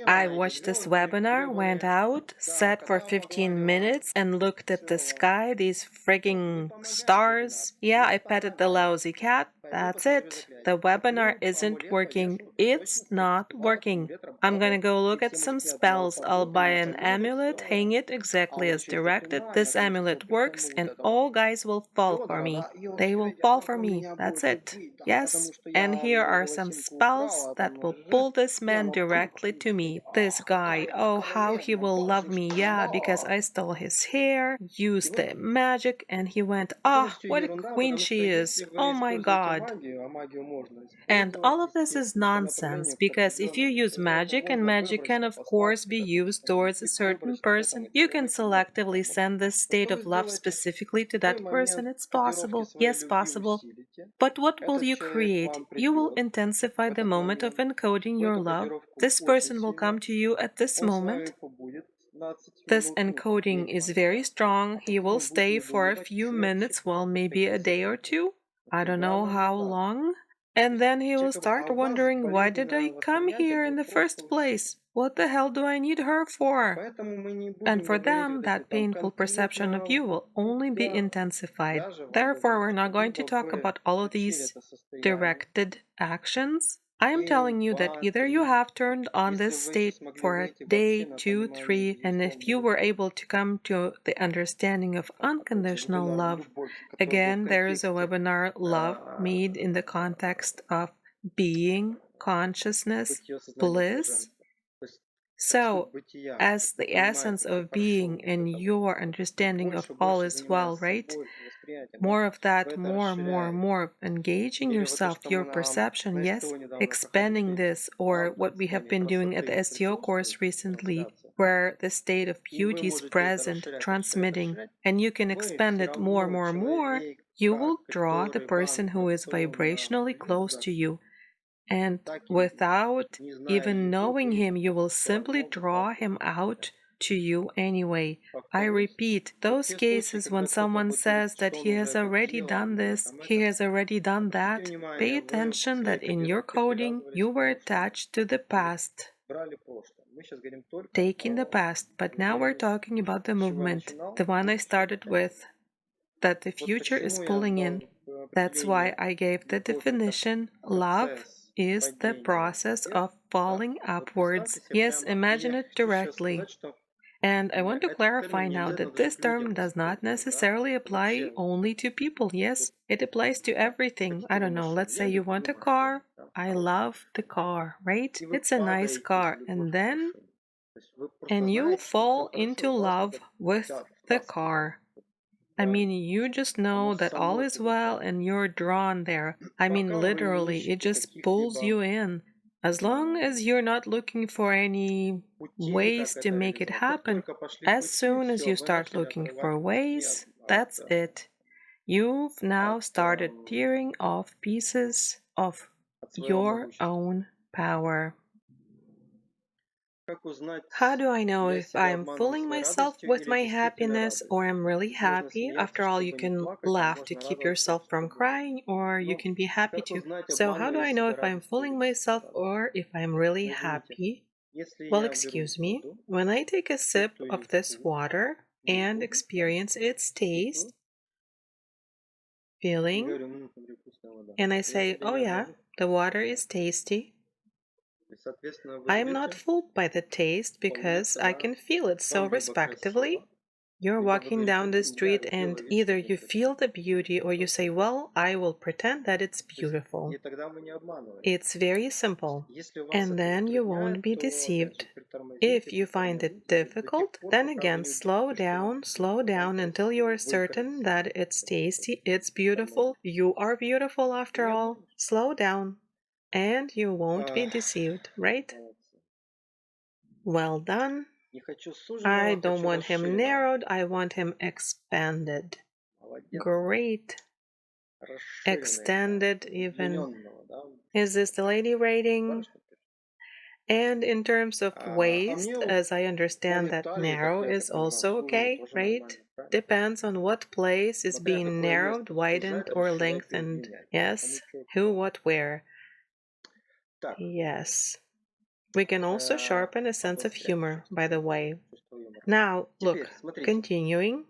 I watched this webinar, went out, sat for 15 minutes and looked at the sky, these frigging stars. Yeah, I petted the lousy cat. That's it. The webinar isn't working. It's not working. I'm gonna go look at some spells. I'll buy an amulet, hang it exactly as directed. This amulet works and all guys will fall for me. They will fall for me. That's it. Yes, and here are some spells that will pull this man directly to me. This guy, oh, how he will love me. Yeah, because I stole his hair, used the magic, and he went, ah, what a queen she is. Oh my god. And all of this is nonsense, because if you use magic, and magic can of course be used towards a certain person, you can selectively send this state of love specifically to that person. It's possible. Yes, possible. But what will you create? You will intensify the moment of encoding your love. This person will come to you at this moment. This encoding is very strong. He will stay for a few minutes, well, maybe a day or two. I don't know how long. And then he will start wondering, why did I come here in the first place? What the hell do I need her for? And for them, that painful perception of you will only be intensified. Therefore, we're not going to talk about all of these directed actions. I am telling you that either you have turned on this state for a day, 2, 3, and if you were able to come to the understanding of unconditional love, again, there is a webinar, Love, made in the context of being, consciousness, bliss. So, as the essence of being and your understanding of all is well, right? More of that, more, engaging yourself, your perception, yes, expanding this, or what we have been doing at the STO course recently, where the state of beauty is present, transmitting, and you can expand it more, you will draw the person who is vibrationally close to you. And without even knowing him, you will simply draw him out to you anyway. I repeat, those cases when someone says that he has already done this, he has already done that, pay attention that in your coding you were attached to the past, taking the past, but now we're talking about the movement, the one I started with, that the future is pulling in. That's why I gave the definition, love is the process of falling upwards. Yes, imagine it directly. And I want to clarify now that this term does not necessarily apply only to people. Yes, it applies to everything. I don't know, let's say you want a car. I love the car, right? It's a nice car. And you fall into love with the car. I mean, you just know that all is well and you're drawn there. I mean, literally, it just pulls you in. As long as you're not looking for any ways to make it happen, as soon as you start looking for ways, that's it. You've now started tearing off pieces of your own power. How do I know if I'm fooling myself with my happiness or I'm really happy? After all, you can laugh to keep yourself from crying, or you can be happy too. So, how do I know if I'm fooling myself or if I'm really happy? Well, excuse me, when I take a sip of this water and experience its taste, feeling, and I say, oh yeah, the water is tasty, I am not fooled by the taste because I can feel it so respectively. You're либо walking вы down the говорите: "Я street сделаю and вид, что either мне you feel the beauty or you say, well, I will pretend that it's То есть, beautiful. и тогда вы не обманываете. It's very simple. Если вас And это then you won't затрудняет, be то опять deceived. же притормозите, If you find it притормозите до тех difficult, пор, then пока вы again, не убедитесь, что slow он down until you are красивый, вы certain красивы. that it's Это вот tasty, it's beautiful, нормально. you are beautiful И after я all. думаю, Slow down, and you won't be ах, deceived, right? молодцы. Well done. Не хочу I суженного, don't хочу want him расширенного. narrowed, I want him expanded. Молодец. Great. Расширенный, Extended even. удлиненного, да? Is this the lady rating? Барышня пишет. And in terms of А waist, мне as I по understand that талии, как narrow я так is понимаю, also суженный okay, тоже right? нормально, правильно? Depends on what place is Смотря being какое narrowed, место widened, сужать, or расширять и lengthened. удлинять. Yes, Кому что who, надо. what, where. Так, Yes. We can also sharpen a sense of обострять humor, by the way. чувство юмора. Now, look, Теперь, смотрите, continuing.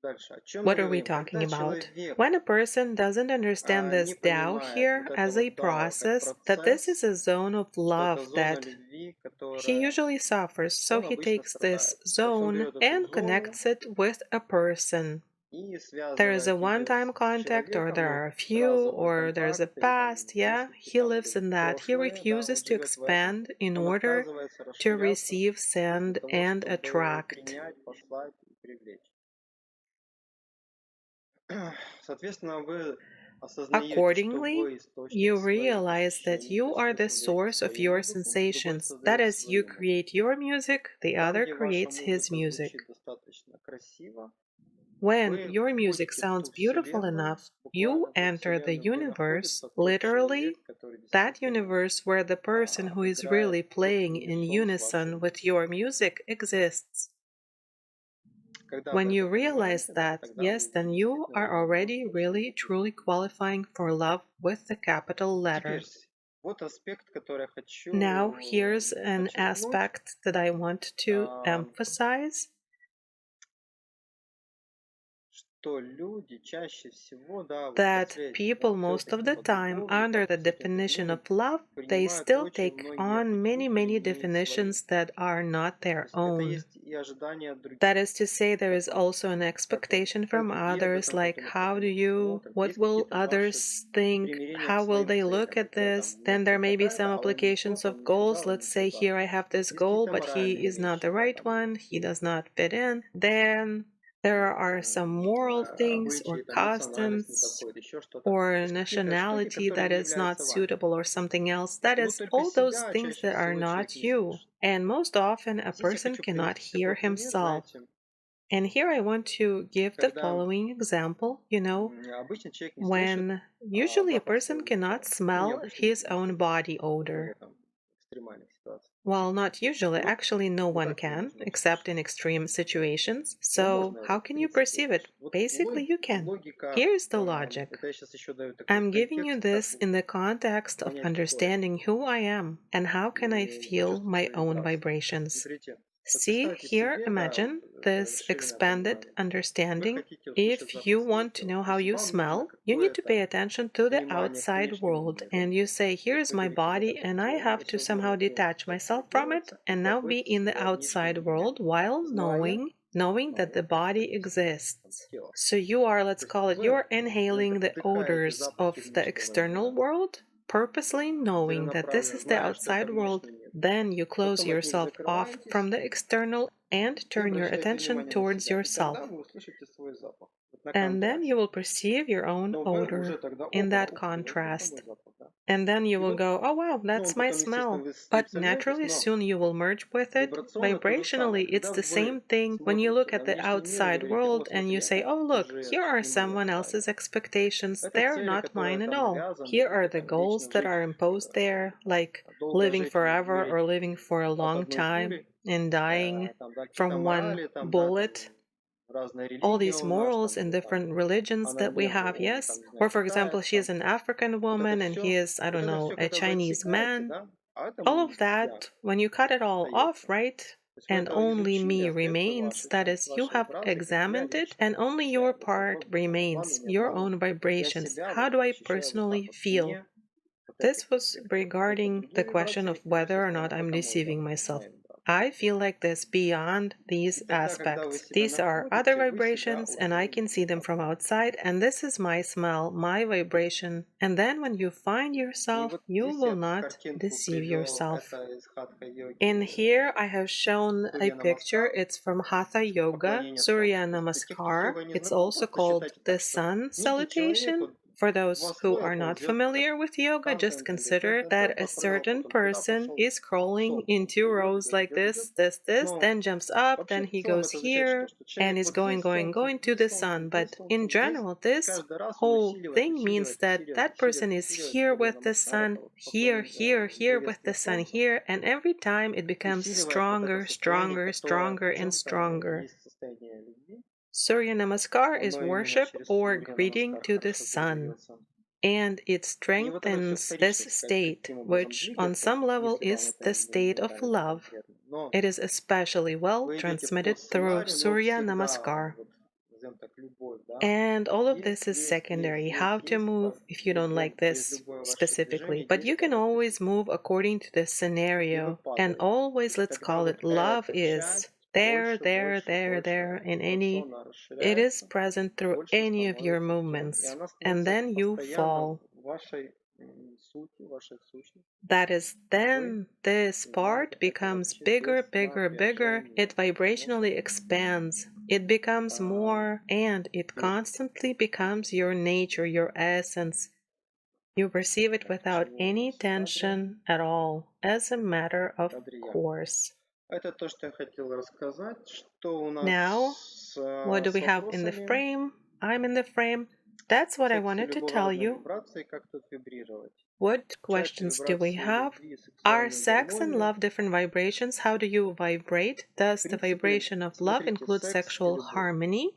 дальше. О чем What мы are we говорим? talking Когда about? человек When a person doesn't understand не this Tao понимает here вот as этого a дао как process, that this is процесс, a zone of что это love зона that любви, he которая usually suffers, so он he обычно takes this страдает. То есть он zone берет эту and зону connects it with a person. и There is a связывает ее one-time с contact, or человеком, there ну, are a few, сразу в or there's a контакт или там past, yeah, мысли he там lives или in that. He прошлое, да, он refuses to живет в этом. expand in Он order отказывается to расширяться receive, для send, того, and чтобы attract. принять, послать и привлечь. Соответственно, вы осознаете, что Accordingly, вы источник you своих realize that ощущений, то you есть are вы the создаете source of свою your музыку, другой sensations. That создает is, you свою музыку. create your music, the Там, other где ваша creates his музыка music. звучит достаточно красиво, When вы your music входите в sounds ту beautiful вселенную, enough, you буквально в ту enter the вселенную, где universe, находится тот literally, человек, который that действительно universe where the person who is играет really вот в playing in унисон с вашей unison with your музыкой. music exists. Когда When вы you это realize понимаете, да, that, тогда yes, вы уже then you действительно are влюблены already в то, что really вы truly делаете. qualifying for love with the capital letter. Теперь, вот аспект, который я Now, хочу here's an подчеркнуть. aspect that I want to emphasize. Что люди чаще всего, да, вот That последние, да, people most of все-таки the под time, любовью, under как the с этим definition соединенным, of love, they принимают still очень take многие on many, архетипы many не свои. definitions that are not То their есть это own. есть и ожидания от других. That is to say, there is Как, also an как, expectation как from другие об others, этом like подумают, как how do они you, посмотрят. what Есть will какие-то ваши others think, примирения к how will своим they look целям. at Например, там, this? у меня Then there цель may be такая, some да, а он не applications тот, of он не сюда, goals. он не Let's say туда. here I have this Есть goal, какие-то but he моральные is not вещи, the да, right там, one, he does not fit in. Then there are some moral things обычаи, or там, национальность не customs подходит, еще что-то. or То a есть какие-то штуки, nationality которые that не is not являются вами. suitable or something else. That И вот is только all those себя things чаще that are всего not человек не you. слышит. And most often a Здесь я person хочу cannot привести hear такой пример, himself. знаете, And here I want to give the когда following example. обычно человек не слышит When usually a запах person своего cannot тела. Ну, не smell обычно, his если own body odor. более там экстремальных ситуаций. Well, not usually. Вот, Actually, no вот one так can, невозможно except in слышать. extreme situations. Ну, So, можно, how в can you принципе, perceive it? услышать. Вот Basically, you can. логика, Here's the logic. это я сейчас еще даю такой I'm giving you контекст, как this in the context of понять, кто я. understanding who I am and how can I И feel почувствовать my свои own вибрации. vibrations. Смотрите, вот See представьте here, себе, да, вот imagine это this расширенное expanded понимание. Вы understanding. хотите услышать If you запах своего want to тела. know То how есть you вам нужно smell, you need to какое-то pay attention to the внимание к outside внешнему world миру. and you say, То есть here's вы my говорите, вот body это and I тело have to somehow осознайте, detach как это myself from it делается, и and now be спокойствуйте in the себя внешним outside миром, world while зная, knowing that the как body это там, exists. тело. So you are, let's То есть call it, вы you're inhaling the вдыхаете odors запахи of the внешнего external мира, world, purposely knowing that this целенаправленно is the зная, что это outside world. внешний мир. Then you close Потом от них yourself off from закрываетесь the external and и turn your обращаете attention внимание на towards себя. И yourself. тогда вы услышите свой запах. Вот на And then you контрасте. will perceive your own Но вы уже odor тогда, in опа, that ух ты, вот это мой contrast. запах, да. And then you И will вот, go, oh wow, ну, that's он my потом, естественно, smell. вы с ним But сольетесь, naturally, но soon you will merge with it. вибрационно то же самое. Vibrationally, it's Когда the вы same thing when you look смотрите at на the внешний мир и outside говорите, о, world and смотри, you say, это oh look, уже here are не мои someone else's ожидания. expectations. Это They're цели, not которые mine at там all. навязаны, Here are или the там goals вечно that жить, are imposed there, like долго living жить, forever or умереть living for a от long одной time пули, and dying там, да, какие-то from one морали, там, да, там, bullet. разные All религии these у нас, morals там, in или там, different religions она that we негр, have, он, yes. там, не знаю, Or for example, китаец, she is там, an African woman and he is, I don't know, a когда вы Chinese отсекаете, man. да, а это All мой of есть я, that, when you cut it all off, остается. right? То есть вы And это only изучили, me остается remains, ваша that часть, is, you ваши have образы, как я examined it, лично and only your ощущаю. Вот part попробуйте там обману, remains, не your обману. own Я vibrations. себя How вот do I ощущаю вот так personally вот, feel? не вот этой This was конкретной. Это regarding the другие question вибрации, of которые whether все or not равно I'm это мой deceiving запах, это myself. моя вибрация. I feel like this beyond these aspects. These are other vibrations, and I can see them from outside, and this is my smell, my vibration. And then when you find yourself, you will not deceive yourself. In here, I have shown a picture. It's from Hatha Yoga, Surya Namaskar. It's also called the Sun Salutation. For those who are not familiar with yoga, just consider that a certain person is crawling in two rows like this, then jumps up, then he goes here, and is going to the sun. But in general, this whole thing means that that person is here with the sun, here, here with the sun, here, and every time it becomes stronger, stronger, stronger, and stronger. Surya Namaskar is worship or greeting to the sun, and it strengthens this state, which on some level is the state of love. It is especially well transmitted through Surya Namaskar. And all of this is secondary. How to move if you don't like this specifically. But you can always move according to the scenario. And always, let's call it, love is there, in any, it is present through any of your movements, and then you fall. That is, then this part becomes bigger, bigger, bigger. It vibrationally expands. It becomes more, and it constantly becomes your nature, your essence. You perceive it without any tension at all, as a matter of course. Now, what do we have in the frame? I'm in the frame. That's what I wanted to tell you. What questions do we have? Are sex and love different vibrations? How do you vibrate? Does the vibration of love include sexual harmony?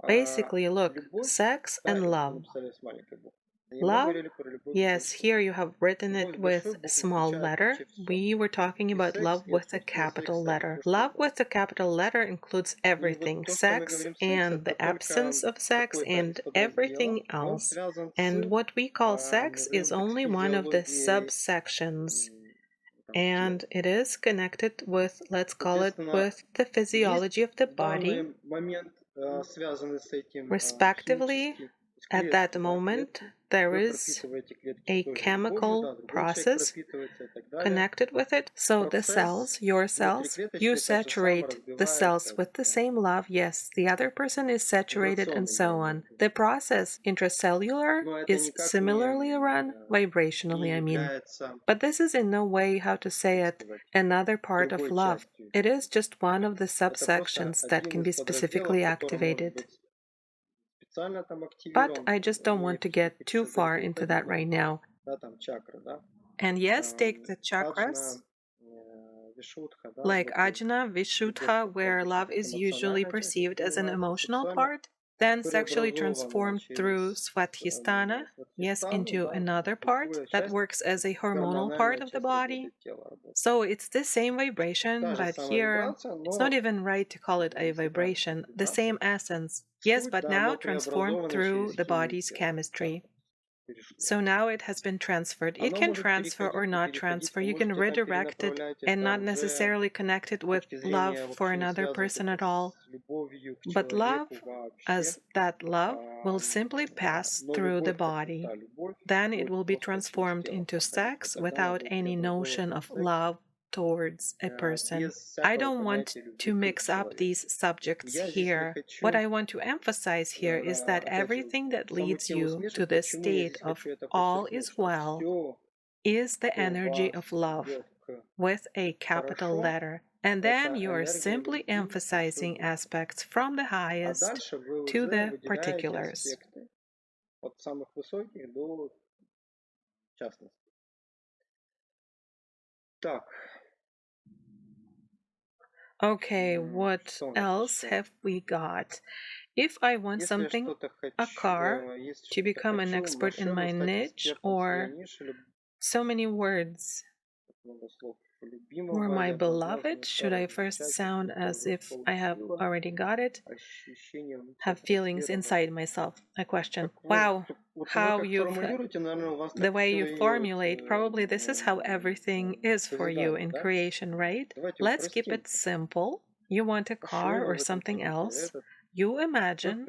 Basically, look, sex and love. Love? Yes, here you have written it with a small letter. We were talking about love with a capital letter. Love with a capital letter includes everything, sex and the absence of sex and everything else. And what we call sex is only one of the subsections. And it is connected with, let's call it, with the physiology of the body. Respectively, at that moment, there is a chemical process connected with it. So the cells, your cells, you saturate the cells with the same love. Yes, the other person is saturated and so on. The process intracellular is similarly run vibrationally, I mean. But this is in no way, how to say it, another part of love. It is just one of the subsections that can be specifically activated. But I just don't want to get too far into that right now. And yes, take the chakras, like Ajna, Vishuddha, where love is usually perceived as an emotional part, then sexually transformed through Swadhisthana, yes, into another part that works as a hormonal part of the body. So it's the same vibration, but here it's not even right to call it a vibration, the same essence. Yes, but now transformed through the body's chemistry. So now it has been transferred. It can transfer or not transfer. You can redirect it and not necessarily connect it with love for another person at all. But love, as that love, will simply pass through the body. Then it will be transformed into sex without any notion of love towards a person. I don't want to mix up these subjects here. What I want to emphasize here is that everything that leads you to this state of all is well is the energy of love with a capital letter. And then you are simply emphasizing aspects from the highest to the particulars. Okay, what else have we got? If I want something, a car, to become an expert in my niche, or so many words. Or my beloved, should I first sound as if I have already got it? Have feelings inside myself. A question. Wow, how you've the way you formulate, probably this is how everything is for you in creation, right? Let's keep it simple. You want a car or something else. You imagine.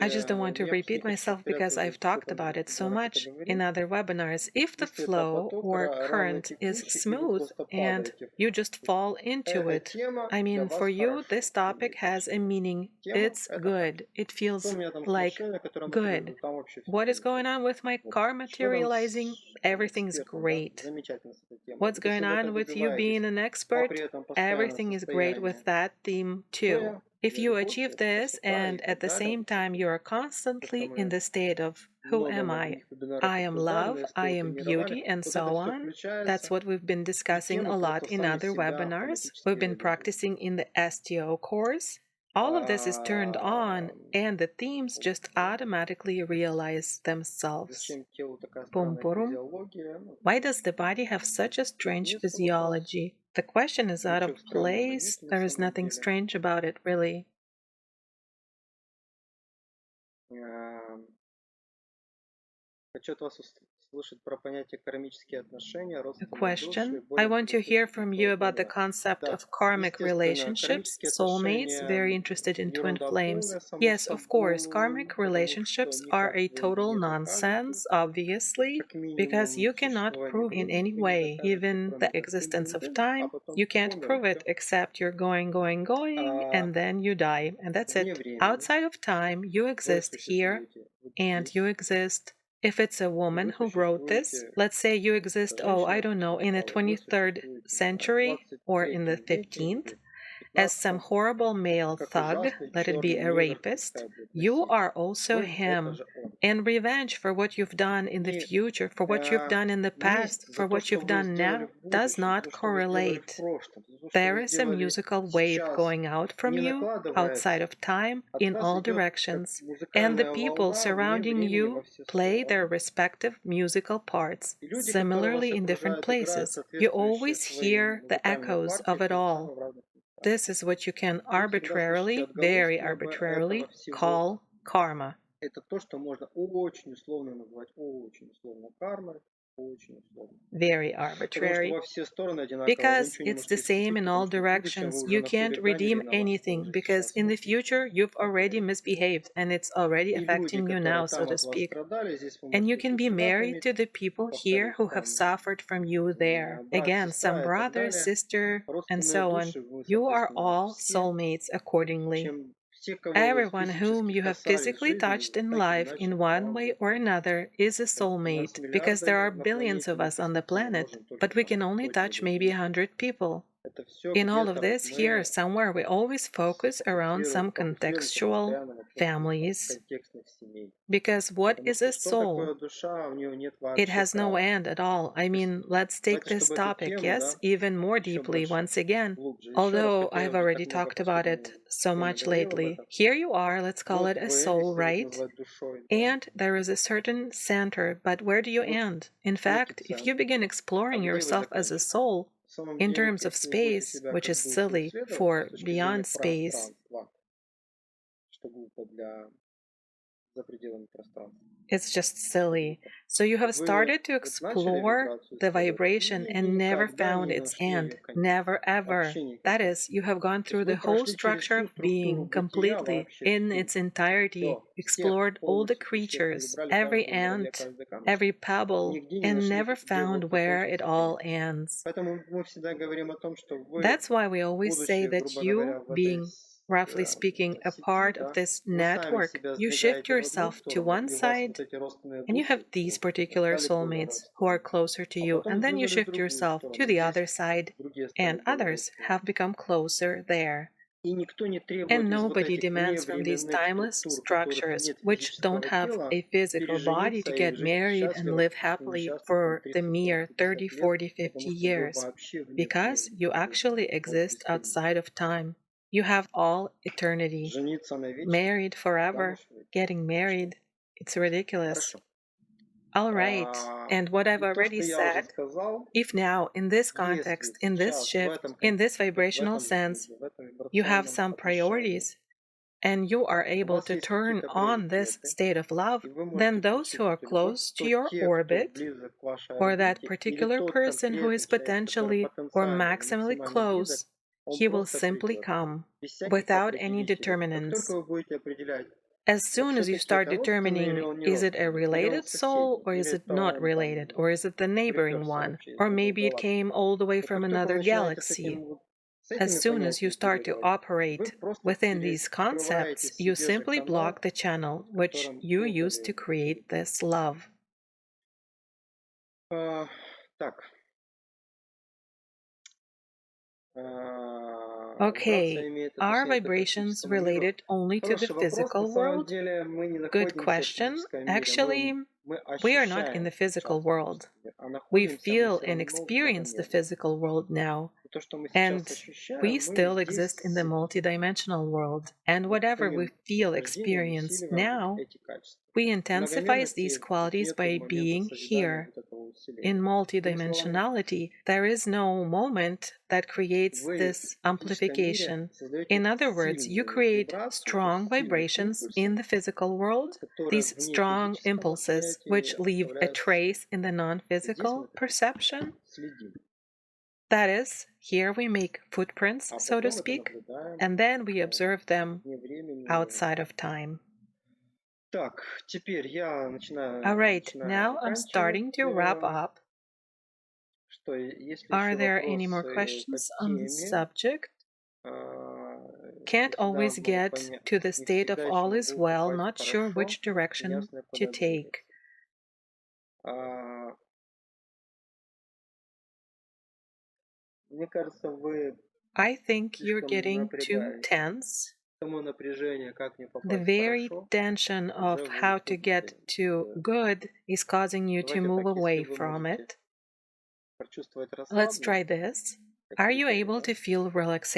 I just don't want to repeat myself because I've talked about it so much in other webinars. If the flow or current is smooth and you just fall into it, I mean, for you, this topic has a meaning. It's good. It feels like good. What is going on with my car materializing? Everything's great. What's going on with you being an expert? Everything is great with that theme too. If you achieve this and at the same time you are constantly in the state of who am I? I am love, I am beauty, and so on. That's what we've been discussing a lot in other webinars. We've been practicing in the STO course. All of this is turned on, and the themes just automatically realize themselves. Boom, boom. Why does the body have such a strange physiology? The question is out of place. There is nothing strange about it, really. A question. I want to hear from you about the concept of karmic relationships, soulmates, very interested in twin flames. Yes, of course, karmic relationships are a total nonsense, obviously, because you cannot prove in any way, even the existence of time. You can't prove it except you're going, and then you die, and that's it. Outside of time, you exist here, and you exist. If it's a woman who wrote this, let's say you exist, oh, I don't know, in the 23rd century or in the 15th, as some horrible male thug, let it be a rapist, you are also him. And revenge for what you've done in the future, for what you've done in the past, for what you've done now, does not correlate. There is a musical wave going out from you, outside of time, in all directions, and the people surrounding you play their respective musical parts, similarly in different places. You always hear the echoes of it all. This is what you can arbitrarily, very arbitrarily, call karma. Very arbitrary. Because it's the same in all directions. You can't redeem anything because in the future you've already misbehaved and it's already affecting you now, so to speak. And you can be married to the people here who have suffered from you there. Again, some brother, sister, and so on. You are all soulmates accordingly. Everyone whom you have physically touched in life in one way or another is a soulmate, because there are billions of us on the planet, but we can only touch maybe 100 people. In all of this, here somewhere we always focus around some contextual families. Because what is a soul? It has no end at all. I mean, let's take this topic, yes, even more deeply once again. Although I've already talked about it so much lately. Here you are, let's call it a soul, right? And there is a certain center, but where do you end? In fact, if you begin exploring yourself as a soul, in terms of space, which is silly for beyond space, it's just silly. So you have started to explore the vibration and never found its end. Never ever. That is, you have gone through the whole structure of being completely, in its entirety, explored all the creatures, every ant, every pebble, and never found where it all ends. That's why we always say that you, being roughly speaking, a part of this network, you shift yourself to one side and you have these particular soulmates who are closer to you, and then you shift yourself to the other side, and others have become closer there. And nobody demands from these timeless structures, which don't have a physical body, to get married and live happily for the mere 30, 40, 50 years, because you actually exist outside of time. You have all eternity. Married forever, getting married, it's ridiculous. All right. And what I've И то, already что я уже said, сказал, if now, in this если context, in this сейчас в shift, этом in this контексте, в vibrational этом sense, виде, в этом you have вибрационном some отношении, priorities and you are у able вас to есть turn какие-то on this приоритеты, state of love, и вы then можете those включить who are эту любовь, close to то your те, кто orbit, близок к вашей or that орбите, или particular тот person who is конкретный человек, который potentially or потенциально или maximally максимально близок, close, он he will просто simply придет, come без всяких without any определителей. Как determinants. только вы будете определять, As это soon as you все-таки start это родственный или determining, он не is it a родственный, или он related soul соседний, or is или it это not он related, там or is it the neighboring приперся one, вообще из or другой maybe it галактики. came all the way Вот from как только вы another начинаете galaxy. с As этими soon as you понятиями start to оперировать, вы operate просто within these перекрываете concepts, you себе же simply канал, block the channel в which котором you used создали to эту create любовь. this love. Так, вибрация Okay, имеет are отношение только к vibrations физическому миру. related only to the Хороший вопрос. На physical самом world? деле мы не Good находимся в question. физическом мире, Actually, мы we are not in ощущаем the physical сейчас world. физический мир, а We находимся мы feel все and равно в experience the многомерном. physical world now, И то, что мы сейчас and we ощущаем, мы still здесь exist in the multidimensional world. And вот whatever we самим feel, рождением experience усиливаем вот now, эти качества. we В intensify these многомерности тут qualities нету by момента being созидания here. вот этого In усиления. Другими словами, multidimensionality, there is no moment that creates вы this в физическом мире amplification. создаете In other words, you сильную create вибрацию, то strong есть сильный vibrations импульс, in the physical world, которая these вне strong физическом impulses which восприятии leave a оставляет след. trace in the non Здесь мы physical это perception. следим, That is, here we make footprints, а so to потом это speak, наблюдаем and then we observe them вне времени. outside of time. Так, теперь я All right, начинаю now I'm заканчивать. starting to wrap up. Что, если Are еще there any more вопросы по questions on this теме, subject? Can't не всегда always могу get понять, to the не state of всегда еще all is могу well, попасть not sure хорошо which и direction ясно, to куда take. двигаться. А, Мне кажется, вы I think you're слишком getting too напрягаетесь. tense. Само напряжение, как мне The попасть very хорошо, tension of уже вы how to уходите. get to good is causing you to Давайте move так, если away вы from можете it. прочувствовать Let's try расслабленность, this. как Are you критерий, able да? to feel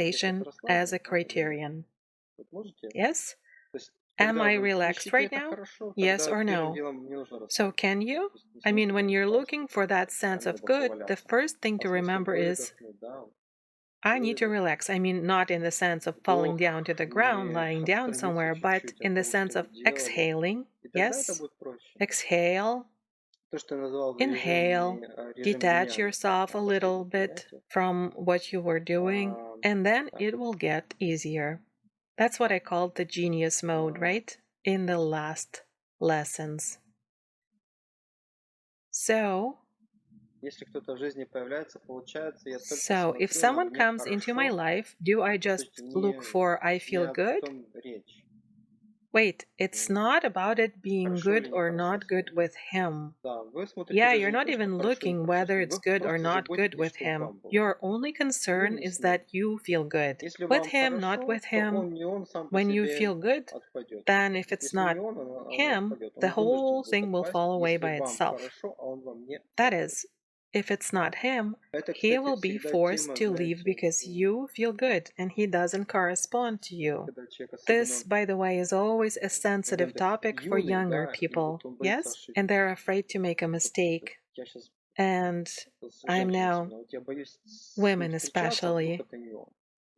Если relaxation вот as расслаблен, a criterion? вот можете? Yes? То есть, Am когда I вы relaxed ищете right это now? хорошо, Yes тогда or первым no? делом не нужно So расслабиться. can you? То есть не I mean, сможете when you're расслабиться, looking for that sense там of либо good, the поваляться. first thing А to в смысле remember is выдохнуть, да, I need to выдох, relax. I mean, not in the sense of falling вдох down to the ground, или lying down отстраниться somewhere, but чуть-чуть от in the того, что sense вы of делали. exhaling. И тогда это Yes? будет проще. Exhale, То, что я назвал inhale, режим detach внимания yourself a на little последнем bit занятии. from what you were doing, and then Так, it will get easier. That's what I called the genius mode, right? In the last lessons. So, если кто-то в жизни появляется, получается, я только so if смотрю на someone мне comes into my хорошо, life, do I то just есть look for I не feel об good? том речь. Wait, it's not about it being Хорошо good или or нехорошо not good смотрю. with him. Да, вы смотрите Yeah, даже you're не not то, что even хорошо или looking нехорошо whether смотрю, it's вы good or просто not good заботитесь, with чтобы him. вам было. Your only Вы concern не is с ним. that you feel good. Если With вам him, not хорошо, with то him. он сам по When you себе feel good, отпадет. then if it's Если не not он, оно him, отпадет. the Он вынужден whole будет thing will отпасть, fall away если by вам itself. хорошо, а он вам не That подходит. is, if it's not him, Это, he кстати, will be всегда forced тема, to leave знаете, because you feel good and he doesn't correspond to you. когда человек This, особенно by the way, is always a в sensitive моментах topic for юный, younger да, и people, вот он боится yes? And they're ошибиться. afraid to make a Вот mistake. я сейчас And с I'm женщиной now, особенно, вот я боюсь с ним women встречаться, а вдруг especially, это не он.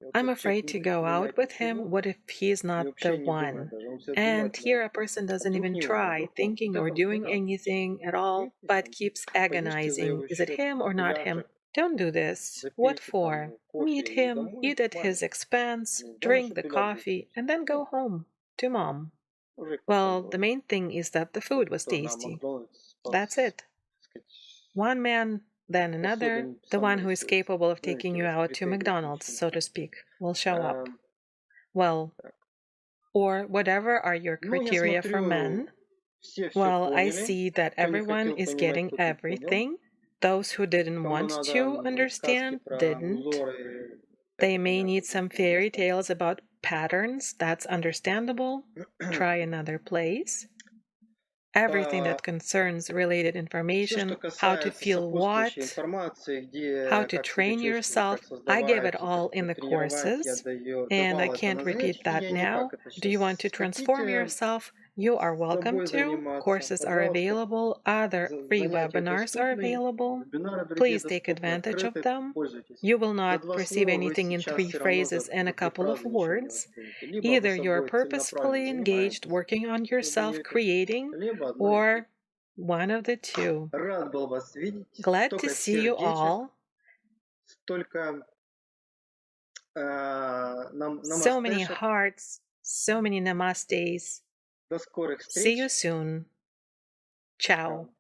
И вот I'm этот человек afraid не to хочет go out менять with him. ничего, What if he's и not the вообще не думает one? даже. Он всегда And думает, here a да, person а doesn't вдруг even не он, а try вдруг он. Вот thinking or это вот не doing надо. anything at all, Выпьете but там, keeps поешьте за agonizing. его Is it счет him or not him? пляжек, Don't do this. What запейте for? там кофе Meet и him, домой, eat at his маме. expense, Ну, главное, drink чтобы the туда был coffee, and then go Ну, home to mom. уже потом Well, the говорю. main thing is that the food was Кто на tasty. Макдональдс, That's it. так сказать, One man, then another, способен the one who is самовысловиться. capable of Ну, taking какие you у вас out to критерии McDonald's, мужчина? so to speak, will show up. Эм, Well, Так. or whatever are your Ну, я criteria for men. смотрю, все Well, I поняли. see that Кто не everyone хотел is понимать, getting тот не понял. everything. Those who didn't Кому want надо to сказки understand про didn't. узоры, They это may need понятно, some другое fairy место. tales about patterns. That's understandable. Try another place. Everything that concerns related Все, что information, how to касается feel what, сопутствующей информации, how где to как себя train чувствовать, yourself, как I give it создавать и all как in the тренировать, я courses, даю, and I давал это can't на repeat занятии, that я никак now. это Do you want сейчас to transform хотите, yourself? You are с welcome собой to. заниматься. Courses are Пожалуйста, available. Other free занятия webinars are доступны, available. вебинары другие Please take доступны, advantage of открыты, them. пользуйтесь. You will За not два receive слова вы anything in сейчас three все равно, phrases за and a две couple of фразы ничего не words. воспримете. Либо вы Either you're собой целенаправленно purposefully engaged занимаетесь, working on yourself создаете, creating, либо одно из двух. or one of the two. Рад был вас видеть. Glad to Столько see you сердечек, all. столько So many намастешек. hearts, so many namastes. До скорых See встреч. you soon. Ciao. Чао.